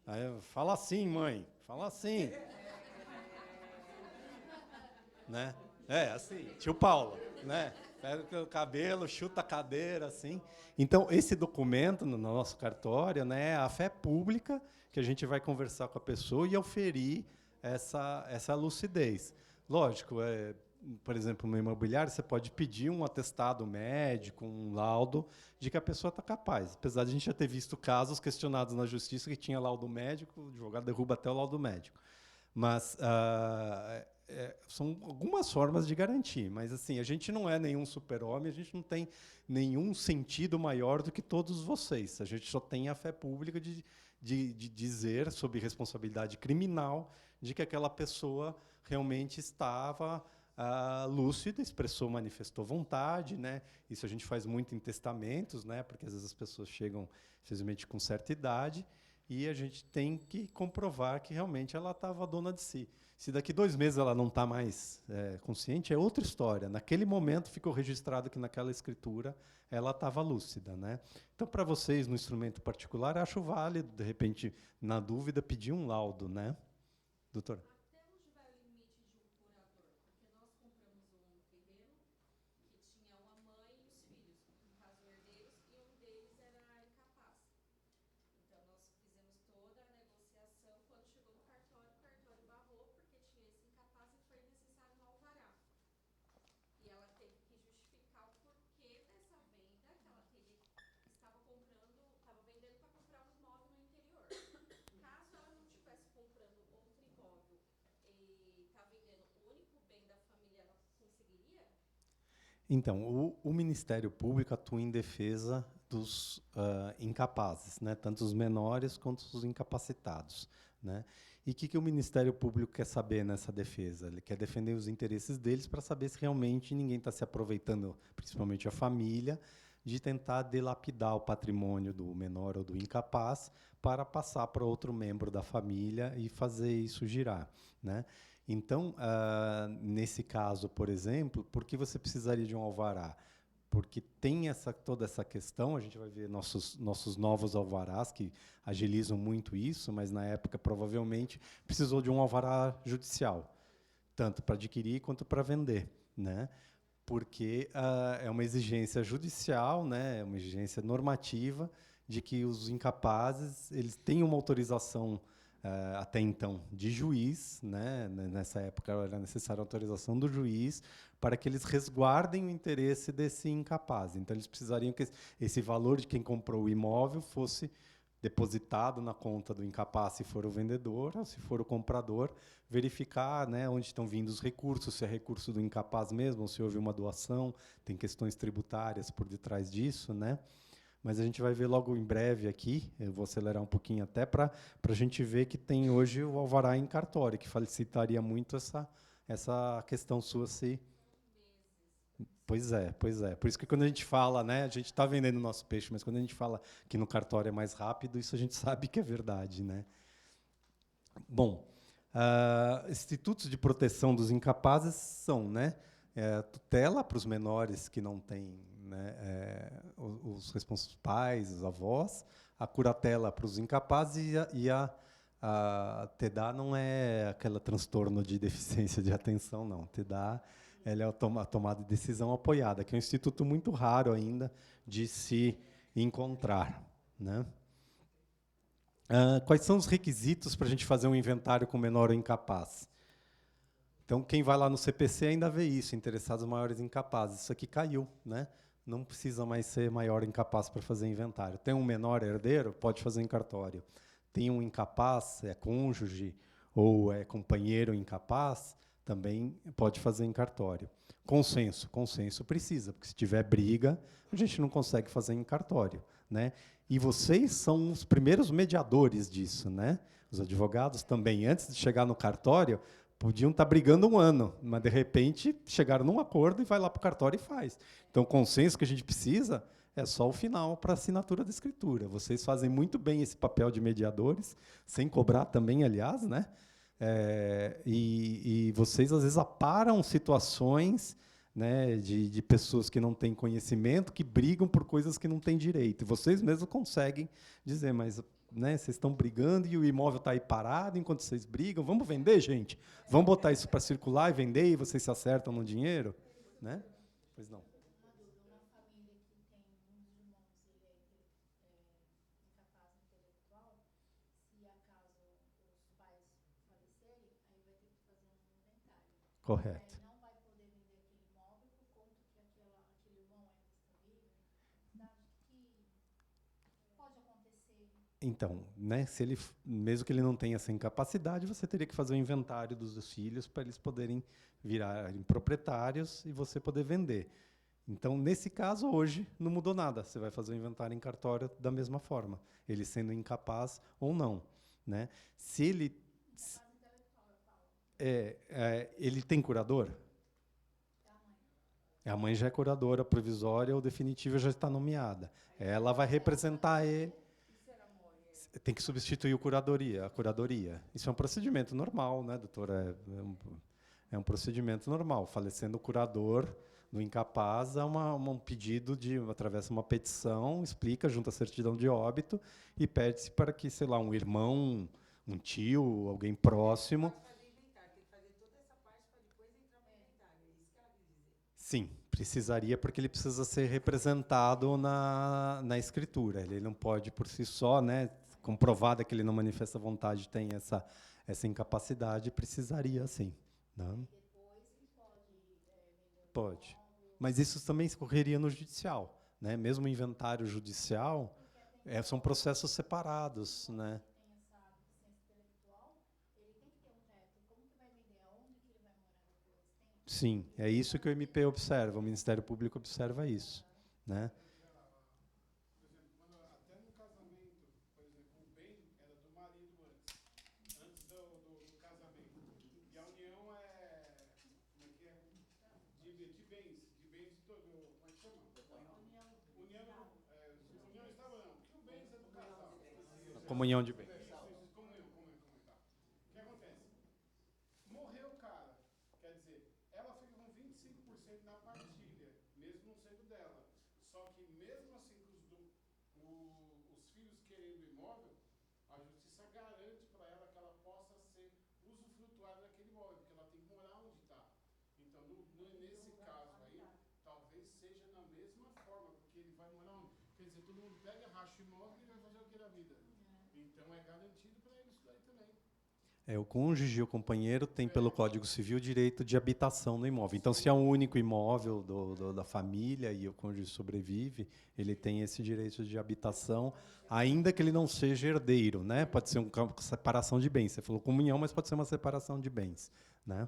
Aí, fala assim, mãe, fala assim. Né? Assim, tio Paulo, né? Pega o cabelo, chuta a cadeira, assim. Então, esse documento no nosso cartório, né, é a fé pública que a gente vai conversar com a pessoa e oferir essa lucidez. Lógico, por exemplo, no imobiliário, você pode pedir um atestado médico, um laudo de que a pessoa está capaz. Apesar de a gente já ter visto casos questionados na justiça que tinha laudo médico, o advogado derruba até o laudo médico. Mas são algumas formas de garantir, mas assim, a gente não é nenhum super-homem, a gente não tem nenhum sentido maior do que todos vocês. A gente só tem a fé pública de dizer, sob responsabilidade criminal, de que aquela pessoa realmente estava lúcida, expressou, manifestou vontade, né? Isso a gente faz muito em testamentos, né? Porque às vezes as pessoas chegam, infelizmente, com certa idade, e a gente tem que comprovar que realmente ela estava dona de si. Se daqui 2 meses ela não está mais consciente, é outra história. Naquele momento ficou registrado que naquela escritura ela estava lúcida, né? Então, para vocês, no instrumento particular, acho válido, de repente, na dúvida, pedir um laudo, né? Doutor? Até onde vai o limite de um curador? Porque nós compramos um terreno que tinha uma mãe e os filhos, no caso herdeiros, e um deles era incapaz. Então nós fizemos toda a negociação. Quando chegou no cartório, o cartório barrou porque tinha esse incapaz e foi necessário um alvará. E ela teve que justificar o porquê dessa venda, que ela estava vendendo para comprar um imóvel no interior. Caso ela não estivesse comprando outro imóvel e está vendendo o único bem da família, ela conseguiria? Então, o Ministério Público atua em defesa dos incapazes, né? Tanto os menores quanto os incapacitados, né? E o que o Ministério Público quer saber nessa defesa? Ele quer defender os interesses deles para saber se realmente ninguém está se aproveitando, principalmente a família, de tentar dilapidar o patrimônio do menor ou do incapaz para passar para outro membro da família e fazer isso girar, né? Então, nesse caso, por exemplo, por que você precisaria de um alvará? Porque tem toda essa questão, a gente vai ver nossos novos alvarás, que agilizam muito isso, mas, na época, provavelmente, precisou de um alvará judicial, tanto para adquirir quanto para vender, né? Porque é uma exigência judicial, né? É uma exigência normativa de que os incapazes eles têm uma autorização até então de juiz, né? Nessa época era necessária a autorização do juiz para que eles resguardem o interesse desse incapaz. Então eles precisariam que esse valor de quem comprou o imóvel fosse depositado na conta do incapaz, se for o vendedor, ou se for o comprador, verificar, né, onde estão vindo os recursos, se é recurso do incapaz mesmo, ou se houve uma doação, tem questões tributárias por detrás disso, né? Mas a gente vai ver logo em breve aqui, eu vou acelerar um pouquinho até para a gente ver que tem hoje o alvará em cartório, que facilitaria muito essa questão sua se... Pois é. Por isso que quando a gente fala, né, a gente está vendendo o nosso peixe, mas quando a gente fala que no cartório é mais rápido, isso a gente sabe que é verdade, né? Bom, institutos de proteção dos incapazes são, né, tutela para os menores que não têm, né, os responsáveis pais, os avós, a curatela para os incapazes e a a TDA não é aquele transtorno de deficiência de atenção, não. TDA ela é a tomada de decisão apoiada, que é um instituto muito raro ainda de se encontrar, né? Quais são os requisitos para a gente fazer um inventário com menor ou incapaz? Então, quem vai lá no CPC ainda vê isso, interessados maiores e incapazes. Isso aqui caiu, né? Não precisa mais ser maior ou incapaz para fazer inventário. Tem um menor herdeiro, pode fazer em cartório. Tem um incapaz, é cônjuge ou é companheiro incapaz, também pode fazer em cartório. Consenso precisa, porque se tiver briga, a gente não consegue fazer em cartório, né? E vocês são os primeiros mediadores disso, né? Os advogados também, antes de chegar no cartório, podiam estar brigando um ano, mas de repente chegaram num acordo e vai lá para o cartório e faz. Então, o consenso que a gente precisa é só o final para a assinatura da escritura. Vocês fazem muito bem esse papel de mediadores, sem cobrar também, aliás, né? E vocês, às vezes, aparam situações, né, de pessoas que não têm conhecimento, que brigam por coisas que não têm direito. E vocês mesmos conseguem dizer, mas, né, vocês estão brigando e o imóvel está aí parado enquanto vocês brigam. Vamos vender, gente? Vamos botar isso para circular e vender e vocês se acertam no dinheiro? Né? Pois não. Correto. Não vai poder vender aquele imóvel por conta que aquele irmão ainda está vivo. Que pode acontecer. Então, né, se ele, mesmo que ele não tenha essa incapacidade, você teria que fazer o inventário dos filhos para eles poderem virarem proprietários e você poder vender. Então, nesse caso, hoje, não mudou nada. Você vai fazer o inventário em cartório da mesma forma, ele sendo incapaz ou não, né? Se ele... ele tem curador? A mãe já é curadora provisória ou definitiva, já está nomeada. Ela vai representar ele. Tem que substituir a curadoria. Isso é um procedimento normal, né, doutora? É um procedimento normal. Falecendo o curador do incapaz, há um pedido através de uma petição, explica, junto à certidão de óbito, e pede-se para que, sei lá, um irmão, um tio, alguém próximo... Sim, precisaria, porque ele precisa ser representado na escritura. Ele não pode, por si só, né, comprovada que ele não manifesta vontade, tem essa incapacidade, precisaria, sim. Né? Pode. Mas isso também ocorreria no judicial. Né? Mesmo o inventário judicial, são processos separados. Né? Sim, é isso que o MP observa, o Ministério Público observa isso, né? Por exemplo, até no casamento, por exemplo, o bem era do marido antes do casamento. E a união como é que é? De bens de todo, como é que chama? União estava não, que o bens é do casal. Comunhão de bens. Na partilha, mesmo não sendo dela. Só que mesmo assim, os filhos querendo imóvel, a justiça garante para ela que ela possa ser usufrutuária daquele imóvel, porque ela tem que morar onde está. Então, nesse caso aí, talvez seja na mesma forma, porque ele vai morar onde? Quer dizer, todo mundo pega, racha o imóvel e vai fazer o que da vida. Então, é garantido para ele isso daí também. O cônjuge e o companheiro têm, pelo Código Civil, o direito de habitação no imóvel. Então, se é um único imóvel da família e o cônjuge sobrevive, ele tem esse direito de habitação, ainda que ele não seja herdeiro, né? Pode ser uma separação de bens. Você falou comunhão, mas pode ser uma separação de bens, né?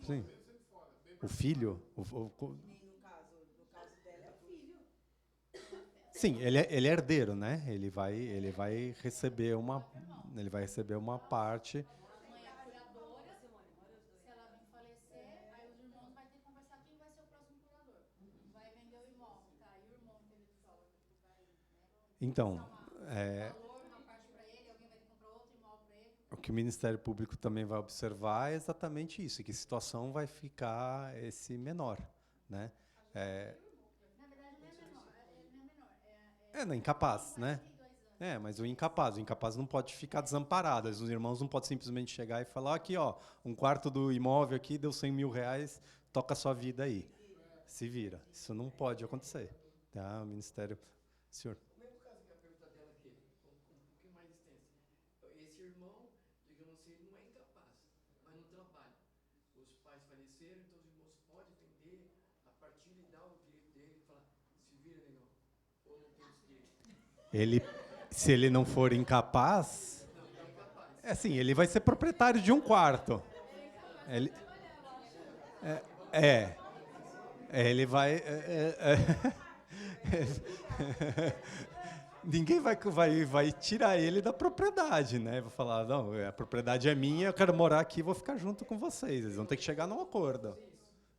Sim. O filho? Sim, ele é herdeiro, né? Ele vai receber uma parte. A mãe é curadora, se ela vir falecer, aí os irmãos vão ter que conversar quem vai ser o próximo curador. Vai vender o imóvel, tá? E o irmão intelectual vai, né? Então, uma parte para ele, alguém vai ter que comprar outro imóvel para ele. O que o Ministério Público também vai observar é exatamente isso, que situação vai ficar esse menor, né? Na verdade, não é menor. Não, incapaz, né? Mas o incapaz não pode ficar desamparado. Os irmãos não podem simplesmente chegar e falar, aqui, ó, um quarto do imóvel aqui deu 100 mil reais, toca a sua vida aí. Se vira. Isso não pode acontecer. Tá? O Ministério... Senhor. O mesmo caso que a pergunta dela aqui, com um pouquinho mais extensa. Esse irmão, digamos assim, ele não é incapaz, mas não trabalha. Os pais faleceram, então os irmãos podem vender a partilha e dar o direito dele e falar, se vira, negão, ou não tem esse direito. Se ele não for incapaz, assim, ele vai ser proprietário de um quarto. Ele vai... Ninguém vai tirar ele da propriedade, né? Vai falar, não, a propriedade é minha, eu quero morar aqui, vou ficar junto com vocês. Eles vão ter que chegar num acordo.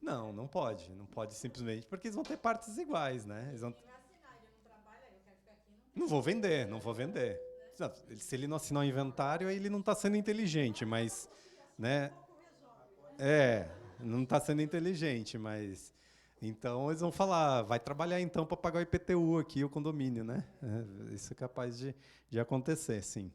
Não pode. Não pode simplesmente, porque eles vão ter partes iguais, né? Eles vão... Não vou vender. Se ele não assinar o inventário, aí ele não está sendo inteligente, mas... né? Não está sendo inteligente, mas... Então, eles vão falar, vai trabalhar então para pagar o IPTU aqui, o condomínio, né? Isso é capaz de acontecer, sim.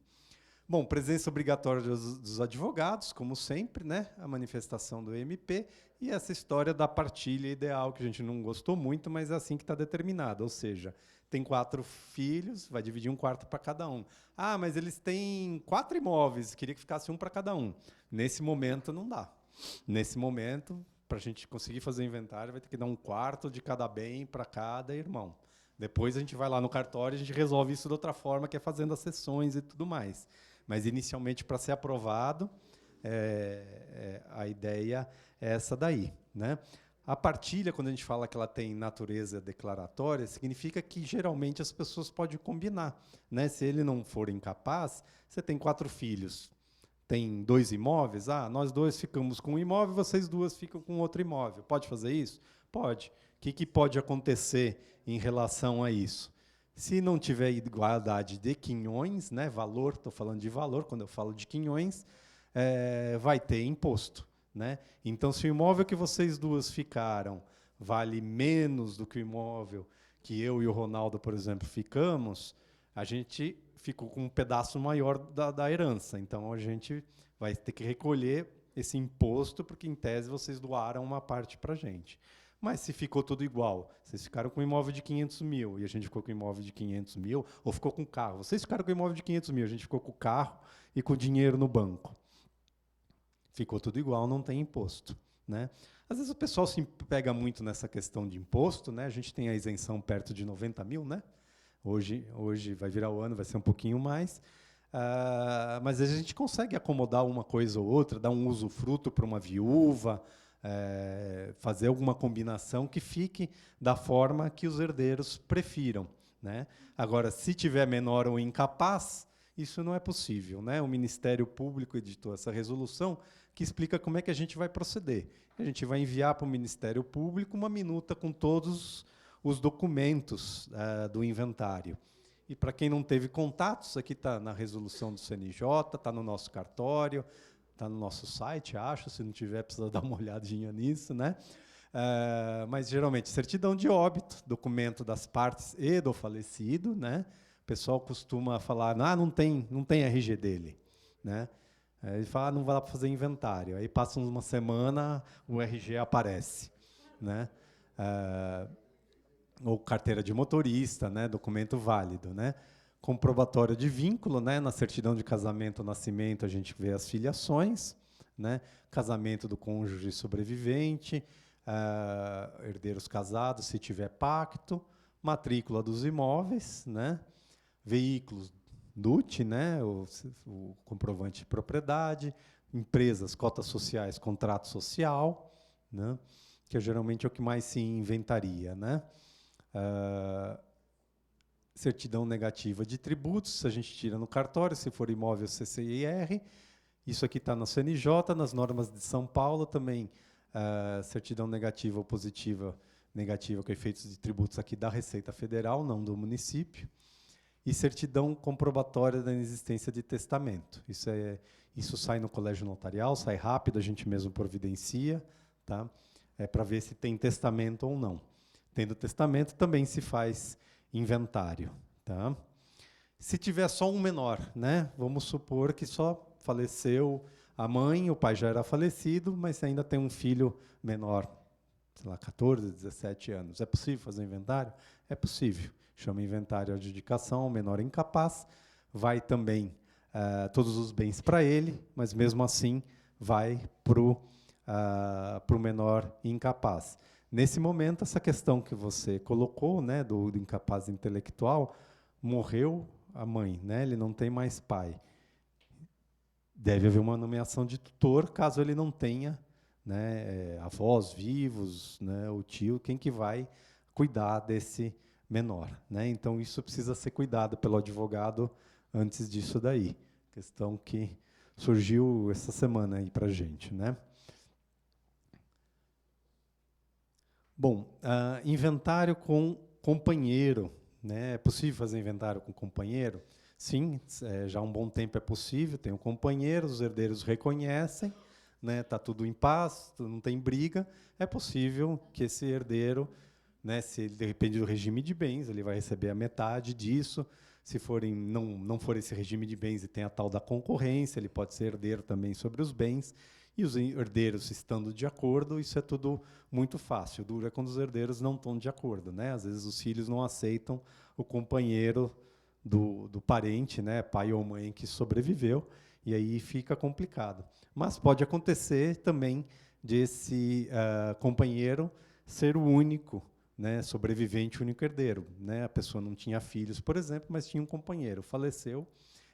Bom, presença obrigatória dos advogados, como sempre, né? A manifestação do MP e essa história da partilha ideal, que a gente não gostou muito, mas é assim que está determinado. Ou seja, tem 4 filhos, vai dividir um quarto para cada um. Ah, mas eles têm 4 imóveis, queria que ficasse um para cada um. Nesse momento, não dá. Nesse momento... para a gente conseguir fazer o inventário, vai ter que dar um quarto de cada bem para cada irmão. Depois a gente vai lá no cartório e a gente resolve isso de outra forma, que é fazendo as sessões e tudo mais. Mas, inicialmente, para ser aprovado, a ideia é essa daí, né? A partilha, quando a gente fala que ela tem natureza declaratória, significa que, geralmente, as pessoas podem combinar, né? Se ele não for incapaz, você tem 4 filhos, tem 2 imóveis, nós 2 ficamos com um imóvel, vocês 2 ficam com outro imóvel. Pode fazer isso? Pode. O que pode acontecer em relação a isso? Se não tiver igualdade de quinhões, né, valor, estou falando de valor, quando eu falo de quinhões, vai ter imposto, né? Então, se o imóvel que vocês 2 ficaram vale menos do que o imóvel que eu e o Ronaldo, por exemplo, ficamos, a gente ficou com um pedaço maior da herança. Então, a gente vai ter que recolher esse imposto, porque, em tese, vocês doaram uma parte para a gente. Mas, se ficou tudo igual, vocês ficaram com um imóvel de 500 mil e a gente ficou com um imóvel de 500 mil, ou ficou com o carro, vocês ficaram com um imóvel de 500 mil, a gente ficou com o carro e com o dinheiro no banco. Ficou tudo igual, não tem imposto, né? Às vezes o pessoal se pega muito nessa questão de imposto, né? A gente tem a isenção perto de 90 mil, né? Hoje vai virar o ano, vai ser um pouquinho mais. Mas às vezes a gente consegue acomodar uma coisa ou outra, dar um usufruto para uma viúva, fazer alguma combinação que fique da forma que os herdeiros prefiram, né? Agora, se tiver menor ou incapaz, isso não é possível, né? O Ministério Público editou essa resolução que explica como é que a gente vai proceder. A gente vai enviar para o Ministério Público uma minuta com todos os documentos do inventário. E, para quem não teve contatos, aqui está na resolução do CNJ, está no nosso cartório, está no nosso site, acho, se não tiver, precisa dar uma olhadinha nisso, né? Mas, geralmente, certidão de óbito, documento das partes e do falecido, né? O pessoal costuma falar, não tem RG dele, né? Aí ele fala, não vai lá para fazer inventário. Aí passa uma semana, o RG aparece, né? Ou carteira de motorista, né? Documento válido, né? Comprobatório de vínculo, né? Na certidão de casamento ou nascimento a gente vê as filiações, né? Casamento do cônjuge sobrevivente, herdeiros casados, se tiver pacto, matrícula dos imóveis, né? Veículos, DUT, né? O comprovante de propriedade, empresas, cotas sociais, contrato social, né? Que geralmente é o que mais se inventaria, né? Certidão negativa de tributos, a gente tira no cartório, se for imóvel CCIR. Isso aqui está no CNJ, nas normas de São Paulo também, certidão negativa ou positiva, negativa com efeitos de tributos aqui da Receita Federal, não do município. E certidão comprobatória da inexistência de testamento. Isso sai no colégio notarial, sai rápido, a gente mesmo providencia, tá? Para ver se tem testamento ou não. Tendo testamento, também se faz inventário. Tá? Se tiver só um menor, né? Vamos supor que só faleceu a mãe, o pai já era falecido, mas ainda tem um filho menor, sei lá, 14, 17 anos. É possível fazer inventário? É possível. Chama inventário adjudicação, o menor incapaz, vai também todos os bens para ele, mas mesmo assim vai para o menor incapaz. Nesse momento, essa questão que você colocou, né, do incapaz intelectual, morreu a mãe, né, ele não tem mais pai. Deve haver uma nomeação de tutor, caso ele não tenha, né, avós vivos, né, o tio, quem que vai cuidar desse menor, né? Então isso precisa ser cuidado pelo advogado antes disso daí. Questão que surgiu essa semana aí para a gente, né? Bom, inventário com companheiro, né? É possível fazer inventário com companheiro? Sim, já há um bom tempo é possível, tem um companheiro, os herdeiros reconhecem, né? Tá tudo em paz, não tem briga, é possível que esse herdeiro, né, se ele depende do regime de bens, ele vai receber a metade disso. Se não for esse regime de bens e tem a tal da concorrência, ele pode ser herdeiro também sobre os bens. E os herdeiros estando de acordo, isso é tudo muito fácil. O duro é quando os herdeiros não estão de acordo, né? Às vezes os filhos não aceitam o companheiro do parente, né, pai ou mãe que sobreviveu, e aí fica complicado. Mas pode acontecer também desse companheiro ser o único, né, sobrevivente, único herdeiro, né? A pessoa não tinha filhos, por exemplo, mas tinha um companheiro, faleceu,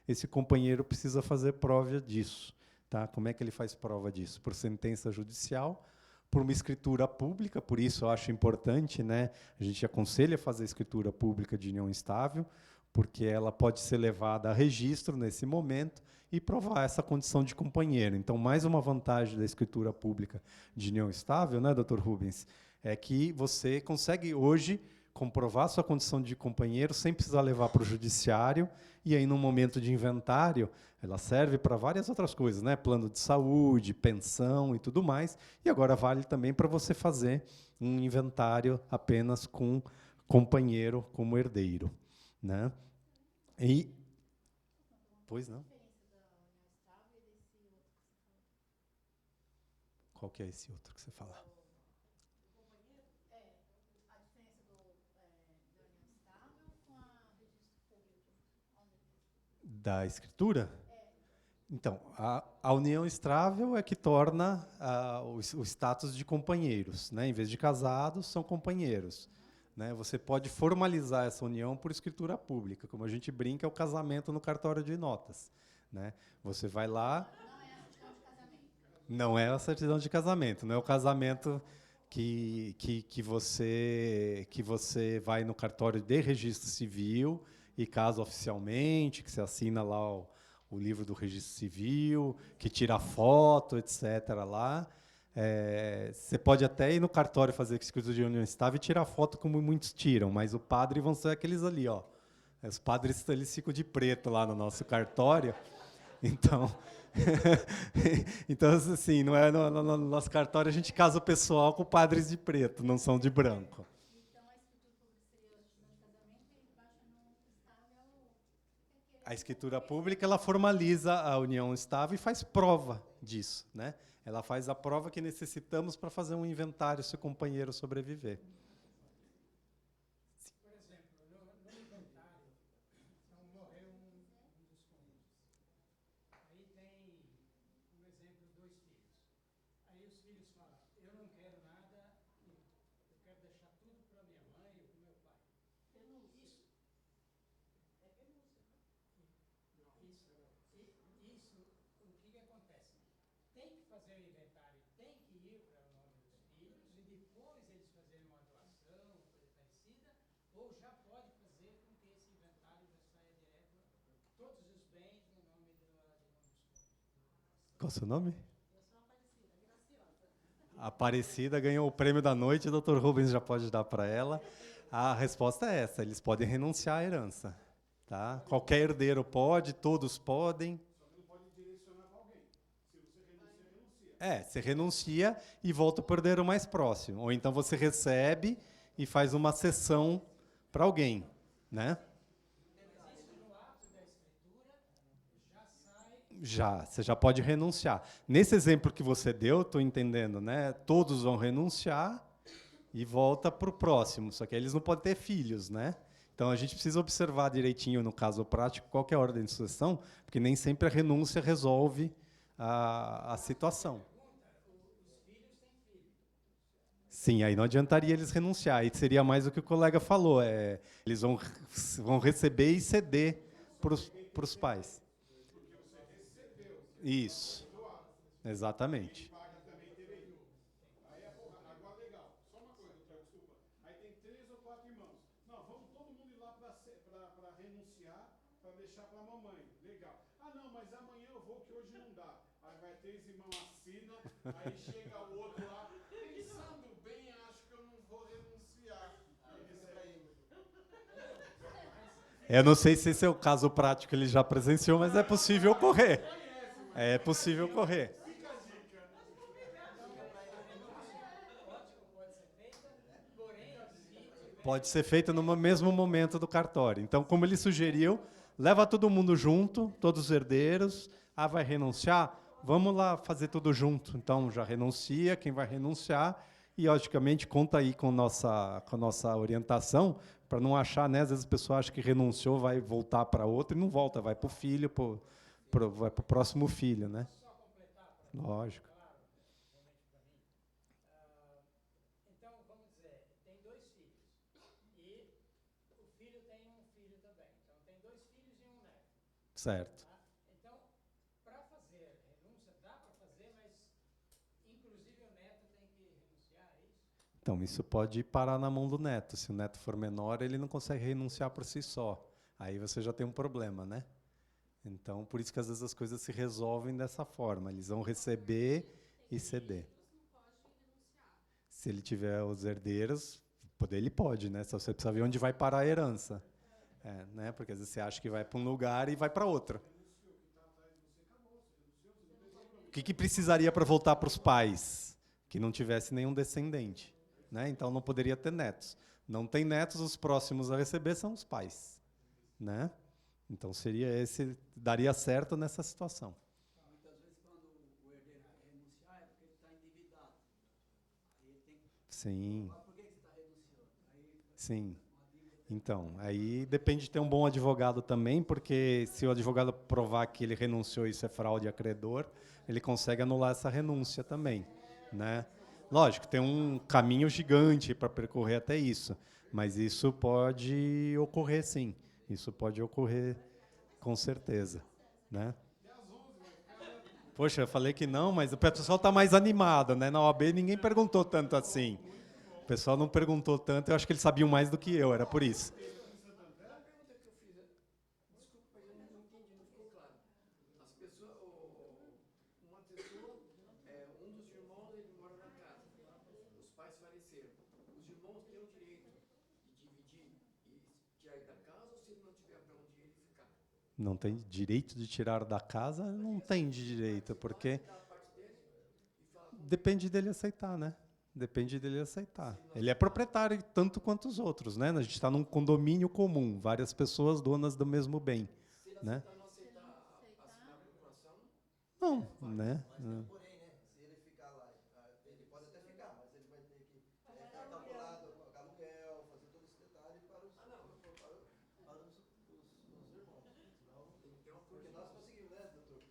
esse companheiro precisa fazer prova disso. Tá? Como é que ele faz prova disso? Por sentença judicial, por uma escritura pública, por isso eu acho importante, né, a gente aconselha a fazer a escritura pública de união estável, porque ela pode ser levada a registro nesse momento e provar essa condição de companheiro. Então, mais uma vantagem da escritura pública de união estável, né, Dr. Rubens, é que você consegue hoje comprovar sua condição de companheiro sem precisar levar para o judiciário, e aí, no momento de inventário, ela serve para várias outras coisas, né? Plano de saúde, pensão e tudo mais, e agora vale também para você fazer um inventário apenas com companheiro como herdeiro, né? E... Pois não? Qual que é esse outro que você fala? Da escritura? Então, a união estável é que torna o status de companheiros, né? Em vez de casados, são companheiros, né? Você pode formalizar essa união por escritura pública, como a gente brinca, é o casamento no cartório de notas, né? Você vai lá... Não é a certidão de casamento, não é o casamento que você vai no cartório de registro civil e casa oficialmente, que você assina lá o livro do registro civil, que tira foto, etc. lá. Você pode até ir no cartório fazer escritura de união estável e tirar foto, como muitos tiram, mas o padre vão ser aqueles ali, ó. Os padres eles ficam de preto lá no nosso cartório. Então, então assim, não é no nosso cartório a gente casa o pessoal com padres de preto, não são de branco. A escritura pública ela formaliza a união estável e faz prova disso, né? Ela faz a prova que necessitamos para fazer um inventário se o companheiro sobreviver. Por exemplo, no inventário, então morreu um dos cônjuges. Aí tem, um exemplo, 2 filhos. Aí os filhos falam, eu não quero nada, eu quero deixar tudo para minha mãe ou para meu pai. Isso. Isso, o que acontece? Tem que fazer o inventário, tem que ir para o nome dos filhos e depois eles fazerem uma doação, coisa parecida, ou já pode fazer com que esse inventário já saia direto, todos os bens no nome dos cônjuges. Qual é o seu nome? Eu sou Aparecida, Graciosa. Aparecida ganhou o prêmio da noite, o Dr. Rubens já pode dar para ela. A resposta é essa, eles podem renunciar à herança. Tá? Qualquer herdeiro pode, todos podem. Só que não pode direcionar para alguém. Se você renuncia. Você renuncia e volta para o herdeiro mais próximo. Ou então você recebe e faz uma cessão para alguém. né? Existe no ato da escritura, já sai. Já, você já pode renunciar. Nesse exemplo que você deu, estou entendendo, né? Todos vão renunciar e volta para o próximo. Só que eles não podem ter filhos, né? Então a gente precisa observar direitinho, no caso prático, qual que é a ordem de sucessão, porque nem sempre a renúncia resolve a situação. Os filhos têm filho. Sim, aí não adiantaria eles renunciar. Aí seria mais o que o colega falou. Eles vão receber e ceder para os pais. Isso. Exatamente. Agora, legal. Só uma coisa, doutor, desculpa. Aí tem 3 ou 4 irmãos. Não, vamos todo mundo ir lá para renunciar, para deixar para a mamãe. Legal. Ah, não, mas amanhã eu vou, que hoje não dá. Aí vai 3 irmãos, assina, aí chega o outro lá. Pensando bem, acho que eu não vou renunciar. Eu não sei se esse é o caso prático que ele já presenciou, mas é possível ocorrer. É possível ocorrer. Pode ser feita no mesmo momento do cartório. Então, como ele sugeriu, leva todo mundo junto, todos os herdeiros. Ah, vai renunciar? Vamos lá fazer tudo junto. Então, já renuncia, quem vai renunciar. E, logicamente, conta aí com a nossa orientação, para não achar, né? Às vezes a pessoa acha que renunciou, vai voltar para outro e não volta, vai para o filho, vai para o próximo filho, né? Lógico. Então, vamos dizer, tem 2 filhos. E o filho tem um filho também. Então, tem 2 filhos e um neto. Certo. Tá? Então, para fazer renúncia, dá para fazer, mas inclusive o neto tem que renunciar, é isso? Então, isso pode parar na mão do neto. Se o neto for menor, ele não consegue renunciar por si só. Aí você já tem um problema, né? Então, por isso que às vezes as coisas se resolvem dessa forma. Eles vão receber e ceder. Se ele tiver os herdeiros, ele pode, né? Só você precisa ver onde vai parar a herança. Né? Porque às vezes você acha que vai para um lugar e vai para outro. O que precisaria para voltar para os pais? Que não tivesse nenhum descendente. Né? Então não poderia ter netos. Não tem netos, os próximos a receber são os pais. Né? Então daria certo nessa situação. Muitas vezes, quando o herdeiro renunciar, é porque ele está endividado. Aí ele tem que Sim. falar por que você está renunciando. Aí, Sim. Então, aí depende de ter um bom advogado também, porque se o advogado provar que ele renunciou e isso é fraude a credor, ele consegue anular essa renúncia também. Né? Lógico, tem um caminho gigante para percorrer até isso, mas isso pode ocorrer sim. Isso pode ocorrer com certeza. Né? Poxa, eu falei que não, mas o pessoal está mais animado. Né? Na OAB ninguém perguntou tanto assim. O pessoal não perguntou tanto, eu acho que eles sabiam mais do que eu, era por isso. a pergunta que eu fiz é, desculpa, mas eu não entendi, não ficou claro. As pessoas, uma pessoa, um dos irmãos, ele mora na casa. Os pais faleceram. Os irmãos têm o direito de dividir e tirar ele da casa, ou se ele não tiver para onde ele ficar? Não tem direito de tirar da casa? Não tem de direito, porque Dá a parte dele e fala, depende dele aceitar, né? Depende dele aceitar. Ele é proprietário tanto quanto os outros, né? A gente está num condomínio comum, várias pessoas donas do mesmo bem, né? não aceitar assinar a população, Não, né? Porém, né, se ele ficar lá, ele pode até ficar, mas ele vai ter que calcular aluguel, fazer todo esse detalhe para os irmãos. Senão, porque nós conseguimos, né, doutor?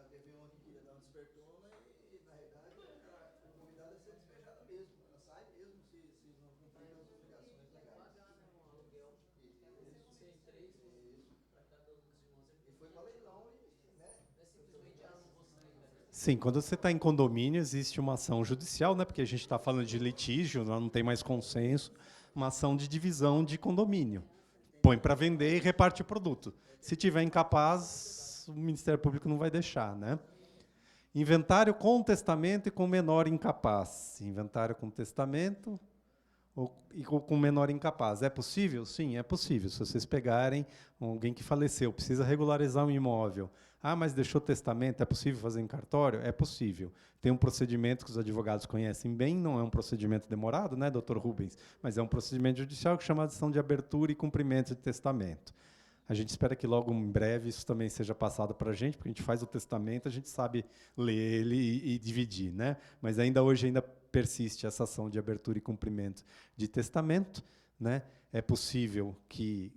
Teve uma que queria dar uma despertona e, na realidade, o convidado é ser despejada mesmo. Ela sai mesmo se não cumprir as obrigações legais. E foi para leilão e, né? Sim, quando você está em condomínio, existe uma ação judicial, né? Porque a gente está falando de litígio, não tem mais consenso, uma ação de divisão de condomínio. Põe para vender e reparte o produto. Se tiver incapaz, o Ministério Público não vai deixar, né? Inventário com testamento e com menor incapaz. Inventário com testamento, ou com menor incapaz. É possível? Sim, é possível. Se vocês pegarem alguém que faleceu, precisa regularizar um imóvel. Ah, mas deixou testamento, é possível fazer em cartório? É possível. Tem um procedimento que os advogados conhecem bem, não é um procedimento demorado, né, doutor Rubens? Mas é um procedimento judicial que chama de ação de abertura e cumprimento de testamento. A gente espera que logo, em breve, isso também seja passado para a gente, porque a gente faz o testamento, a gente sabe ler ele e dividir, né? Mas hoje ainda persiste essa ação de abertura e cumprimento de testamento, né? É possível que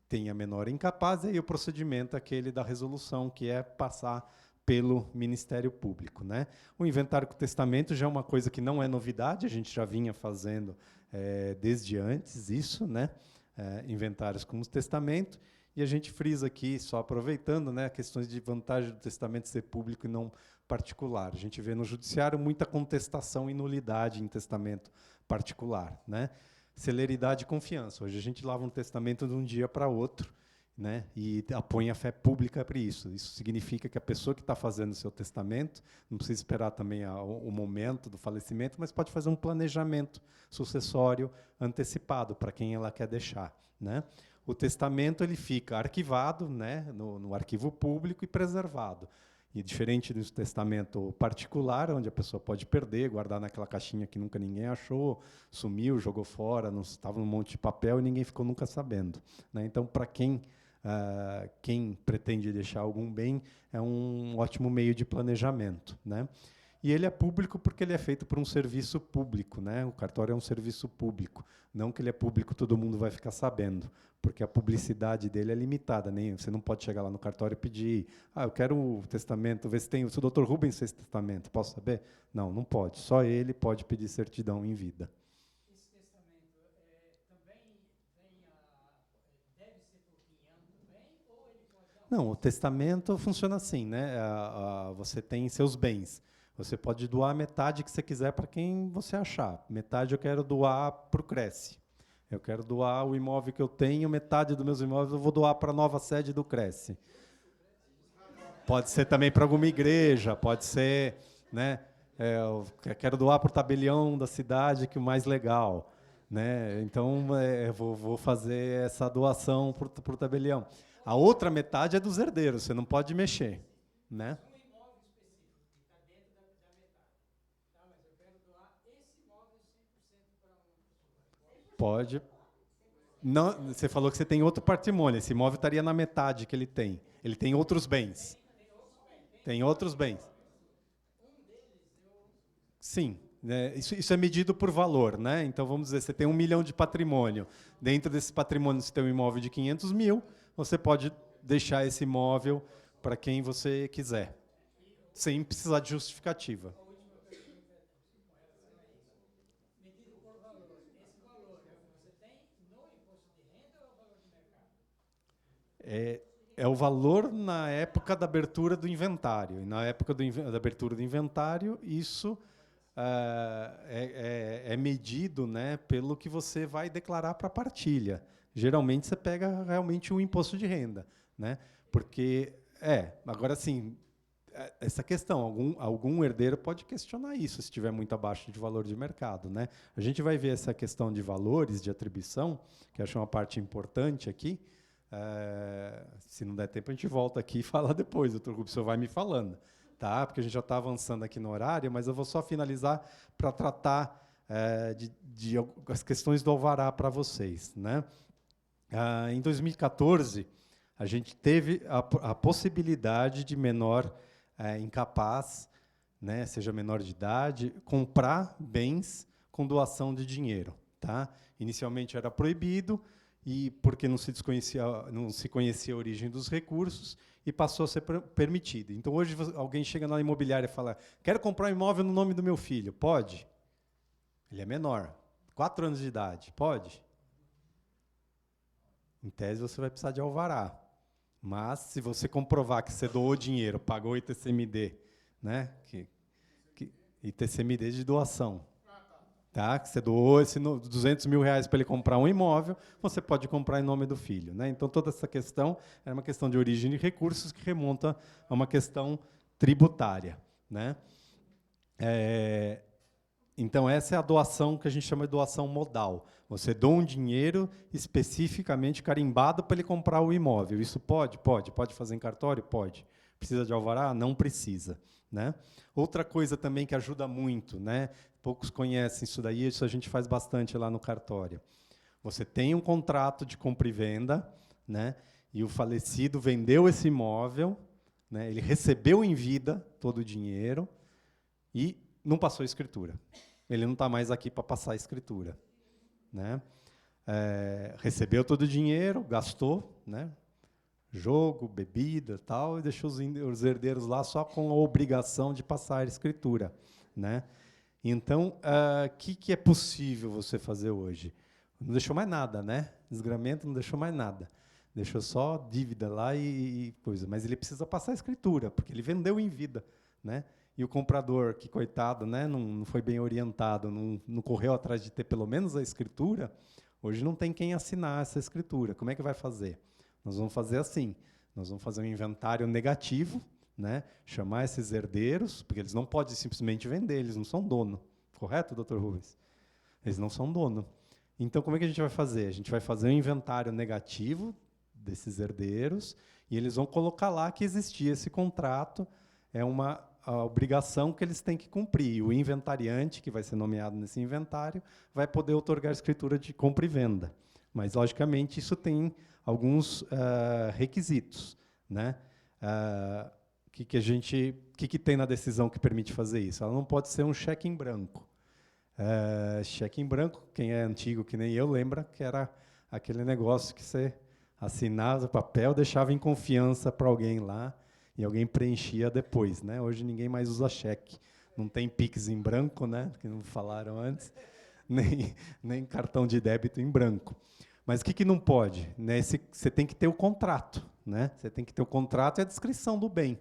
tenha menor incapaz, e aí o procedimento é aquele da resolução, que é passar pelo Ministério Público, né? O inventário com testamento já é uma coisa que não é novidade, a gente já vinha fazendo desde antes isso, né? Inventários com testamento. E a gente frisa aqui, só aproveitando, né, questões de vantagem do testamento ser público e não particular. A gente vê no judiciário muita contestação e nulidade em testamento particular, né? Celeridade e confiança. Hoje a gente lava um testamento de um dia para outro, né, e apõe a fé pública para isso. Isso significa que a pessoa que está fazendo o seu testamento não precisa esperar também o momento do falecimento, mas pode fazer um planejamento sucessório antecipado para quem ela quer deixar, né? O testamento ele fica arquivado, né, no arquivo público e preservado. E diferente do testamento particular, onde a pessoa pode perder, guardar naquela caixinha que nunca ninguém achou, sumiu, jogou fora, estava num monte de papel e ninguém ficou nunca sabendo, né? Então, para quem pretende deixar algum bem, é um ótimo meio de planejamento, né? E ele é público porque ele é feito por um serviço público, né? O cartório é um serviço público. Não que ele é público, todo mundo vai ficar sabendo, porque a publicidade dele é limitada. Você não pode chegar lá no cartório e pedir, eu quero o testamento, ver se tem. Se o Dr. Rubens fez testamento, posso saber? Não, não pode. Só ele pode pedir certidão em vida. Esse testamento também deve ser por 5 anos também, ou ele pode... Não, o testamento funciona assim, né? Você tem seus bens. Você pode doar metade que você quiser para quem você achar. Metade eu quero doar para o Cresce. Eu quero doar o imóvel que eu tenho, metade dos meus imóveis eu vou doar para a nova sede do Cresce. Pode ser também para alguma igreja, pode ser, né? Eu quero doar para o tabelião da cidade, que é o mais legal, né? Então, eu vou fazer essa doação para o tabelião. A outra metade é dos herdeiros, você não pode mexer, né? Pode. Não, você falou que você tem outro patrimônio. Esse imóvel estaria na metade que ele tem. Ele tem outros bens. Tem outros bens. Sim. Né, isso é medido por valor, né? Então, vamos dizer, você tem 1 milhão de patrimônio. Dentro desse patrimônio, você tem um imóvel de 500 mil. Você pode deixar esse imóvel para quem você quiser, sem precisar de justificativa. É o valor na época da abertura do inventário. E na época da abertura do inventário, isso é medido, né, pelo que você vai declarar para a partilha. Geralmente, você pega realmente o imposto de renda, né? Porque, agora, sim, essa questão, algum herdeiro pode questionar isso, se estiver muito abaixo de valor de mercado, né? A gente vai ver essa questão de valores, de atribuição, que acho uma parte importante aqui. Se não der tempo, a gente volta aqui e fala depois, doutor Rubens, o senhor vai me falando, tá? Porque a gente já está avançando aqui no horário, mas eu vou só finalizar para tratar de as questões do alvará para vocês, né? Em 2014, a gente teve a possibilidade de menor incapaz, né, seja menor de idade, comprar bens com doação de dinheiro, tá? Inicialmente era proibido, e porque não se conhecia a origem dos recursos, e passou a ser permitido. Então, hoje, alguém chega na imobiliária e fala, quero comprar um imóvel no nome do meu filho. Pode? Ele é menor, 4 anos de idade. Pode? Em tese, você vai precisar de alvará. Mas, se você comprovar que você doou dinheiro, pagou ITCMD, né? ITCMD de doação, tá? Que você doou 200 mil reais para ele comprar um imóvel, você pode comprar em nome do filho, né? Então, toda essa questão é uma questão de origem de recursos que remonta a uma questão tributária, né? Então, essa é a doação que a gente chama de doação modal. Você doa um dinheiro especificamente carimbado para ele comprar o imóvel. Isso pode? Pode. Pode fazer em cartório? Pode. Precisa de alvará? Não precisa. Né? Outra coisa também que ajuda muito, né? Poucos conhecem isso daí, isso a gente faz bastante lá no cartório. Você tem um contrato de compra e venda, né? E o falecido vendeu esse imóvel, né? Ele recebeu em vida todo o dinheiro e não passou a escritura. Ele não está mais aqui para passar a escritura. Né? Recebeu todo o dinheiro, gastou, né? Jogo, bebida, tal, e deixou os herdeiros lá só com a obrigação de passar a escritura. Né? Então, o que é possível você fazer hoje? Não deixou mais nada, né? Desgramento não deixou mais nada. Deixou só dívida lá e coisa. Mas ele precisa passar a escritura, porque ele vendeu em vida. Né? E o comprador, que, coitado, né, não foi bem orientado, não correu atrás de ter pelo menos a escritura, hoje não tem quem assinar essa escritura. Como é que vai fazer? Nós vamos fazer assim, nós vamos fazer um inventário negativo, né, chamar esses herdeiros, porque eles não podem simplesmente vender, eles não são dono. Correto, doutor Rubens? Eles não são dono. Então, como é que a gente vai fazer? A gente vai fazer um inventário negativo desses herdeiros e eles vão colocar lá que existia esse contrato, a obrigação que eles têm que cumprir. O inventariante, que vai ser nomeado nesse inventário, vai poder outorgar a escritura de compra e venda. Mas, logicamente, isso tem alguns requisitos. Né? Que tem na decisão que permite fazer isso? Ela não pode ser um cheque em branco. Cheque em branco, quem é antigo, que nem eu, lembra que era aquele negócio que você assinava o papel, deixava em confiança para alguém lá, e alguém preenchia depois. Né? Hoje ninguém mais usa cheque. Não tem Pix em branco, né? Que não falaram antes, nem cartão de débito em branco. Mas o que não pode? Né? Você tem que ter o contrato. Né? Você tem que ter o contrato e a descrição do bem.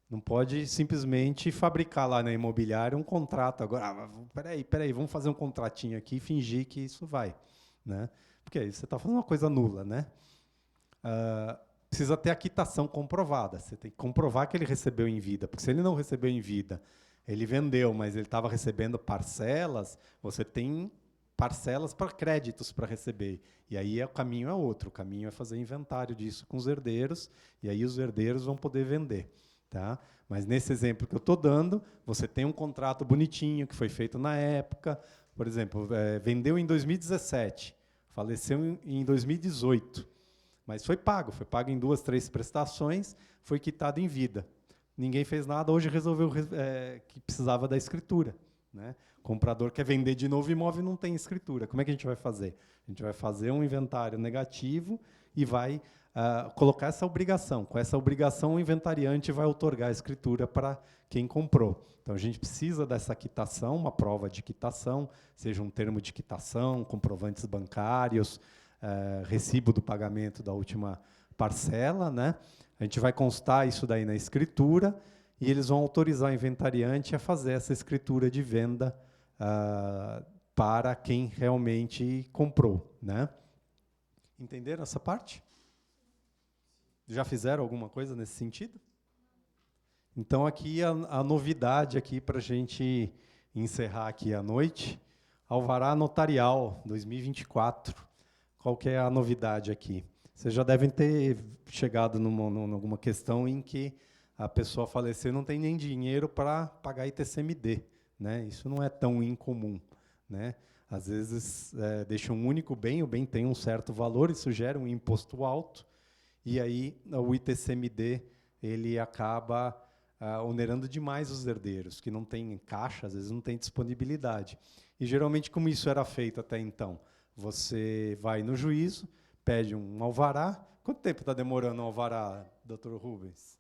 Não pode simplesmente fabricar lá na imobiliária um contrato. Agora, peraí, vamos fazer um contratinho aqui e fingir que isso vai. Né? Porque aí você está fazendo uma coisa nula. Né? Precisa ter a quitação comprovada. Você tem que comprovar que ele recebeu em vida. Porque se ele não recebeu em vida, ele vendeu, mas ele estava recebendo parcelas, você tem parcelas para créditos para receber. E aí o caminho é outro. O caminho é fazer inventário disso com os herdeiros, e aí os herdeiros vão poder vender. Tá? Mas nesse exemplo que eu estou dando, você tem um contrato bonitinho, que foi feito na época. Por exemplo, vendeu em 2017, faleceu em 2018. Mas foi pago em 2, 3 prestações, foi quitado em vida. Ninguém fez nada, hoje resolveu que precisava da escritura. Né? O comprador quer vender de novo imóvel e não tem escritura. Como é que a gente vai fazer? A gente vai fazer um inventário negativo e vai colocar essa obrigação. Com essa obrigação, o inventariante vai outorgar a escritura para quem comprou. Então, a gente precisa dessa quitação, uma prova de quitação, seja um termo de quitação, comprovantes bancários, recibo do pagamento da última parcela. Né? A gente vai constar isso daí na escritura e eles vão autorizar o inventariante a fazer essa escritura de venda para quem realmente comprou. Né? Entenderam essa parte? Já fizeram alguma coisa nesse sentido? Então, aqui a novidade aqui para a gente encerrar aqui a noite, alvará notarial 2024. Qual que é a novidade aqui? Vocês já devem ter chegado numa alguma questão em que a pessoa faleceu e não tem nem dinheiro para pagar ITCMD. Né? Isso não é tão incomum. Né? Às vezes, deixa um único bem, o bem tem um certo valor, isso gera um imposto alto, e aí o ITCMD ele acaba onerando demais os herdeiros, que não têm caixa, às vezes não tem disponibilidade. E, geralmente, como isso era feito até então? Você vai no juízo, pede um alvará. Quanto tempo está demorando um alvará, doutor Rubens?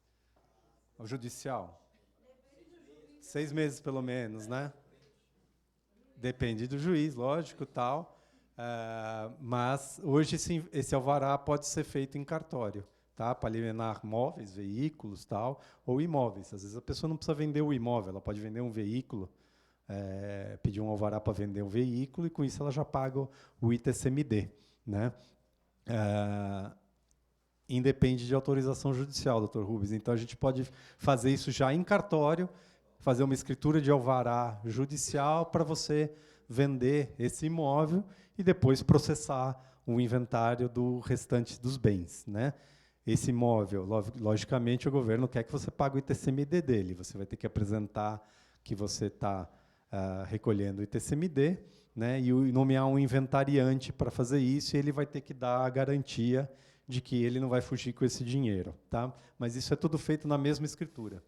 O judicial? 6 meses, pelo menos, né? Depende do juiz, lógico, tal. Mas hoje esse alvará pode ser feito em cartório, tá? Para alienar móveis, veículos, tal, ou imóveis. Às vezes a pessoa não precisa vender o imóvel, ela pode vender um veículo, pedir um alvará para vender um veículo, e com isso ela já paga o ITCMD. Né? Independe de autorização judicial, doutor Rubens. Então, a gente pode fazer isso já em cartório, fazer uma escritura de alvará judicial para você vender esse imóvel e depois processar o inventário do restante dos bens, né? Esse imóvel, logicamente, o governo quer que você pague o ITCMD dele. Você vai ter que apresentar que você está recolhendo o ITCMD, né, e nomear um inventariante para fazer isso, e ele vai ter que dar a garantia de que ele não vai fugir com esse dinheiro. Tá? Mas isso é tudo feito na mesma escritura.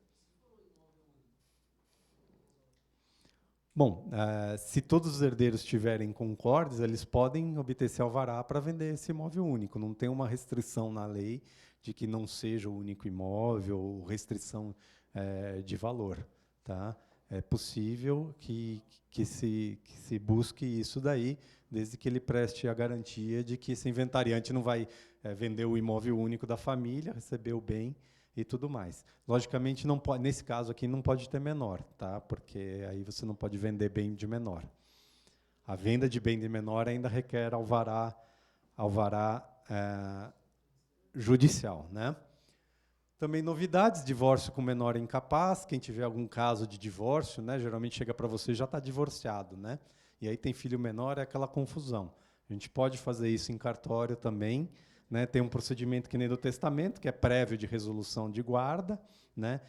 Bom, se todos os herdeiros estiverem concordes, eles podem obter esse alvará para vender esse imóvel único. Não tem uma restrição na lei de que não seja o único imóvel ou restrição de valor. Tá? É possível que se busque isso daí, desde que ele preste a garantia de que esse inventariante não vai vender o imóvel único da família, receber o bem e tudo mais. Logicamente, não pode, nesse caso aqui, não pode ter menor, tá? Porque aí você não pode vender bem de menor. A venda de bem de menor ainda requer alvará judicial, né? Também novidades, divórcio com menor incapaz. Quem tiver algum caso de divórcio, né, geralmente chega para você e já está divorciado, né? E aí tem filho menor, é aquela confusão. A gente pode fazer isso em cartório também, né? Tem um procedimento que nem do testamento, que é prévio de resolução de guarda, né?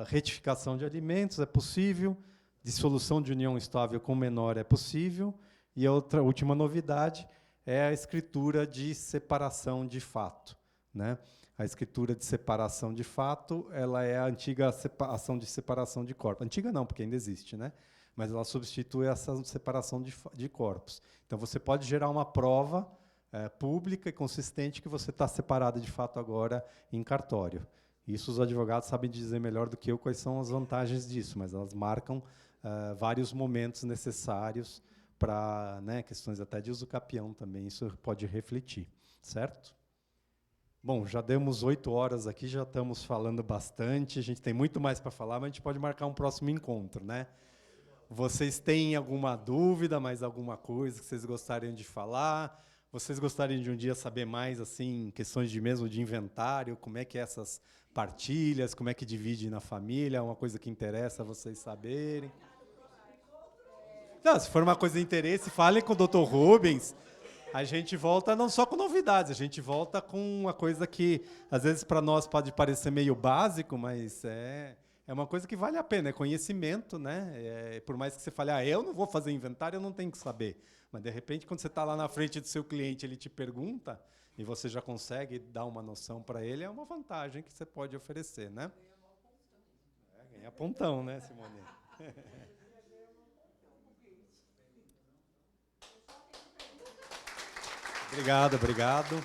Retificação de alimentos é possível, dissolução de união estável com menor é possível, e a última novidade é a escritura de separação de fato, né? A escritura de separação de fato, ela é a antiga ação de separação de corpos. Antiga não, porque ainda existe, né? Mas ela substitui essa separação de corpos. Então, você pode gerar uma prova pública e consistente que você está separado de fato agora em cartório. Isso os advogados sabem dizer melhor do que eu quais são as vantagens disso, mas elas marcam vários momentos necessários para, né, questões até de uso capião também, isso pode refletir, certo? Bom, já demos 8 horas aqui, já estamos falando bastante, a gente tem muito mais para falar, mas a gente pode marcar um próximo encontro, né? Vocês têm alguma dúvida, mais alguma coisa que vocês gostariam de falar? Vocês gostariam de um dia saber mais, assim, questões de mesmo de inventário, como é que é essas partilhas, como é que divide na família, é uma coisa que interessa vocês saberem? Não, se for uma coisa de interesse, falem com o Dr. Rubens. A gente volta não só com novidades, a gente volta com uma coisa que, às vezes, para nós pode parecer meio básico, mas é uma coisa que vale a pena, é conhecimento, né? Por mais que você fale, eu não vou fazer inventário, eu não tenho que saber. Mas, de repente, quando você está lá na frente do seu cliente, ele te pergunta, e você já consegue dar uma noção para ele, é uma vantagem que você pode oferecer, né? Ganha pontão, né, Simone? Obrigado.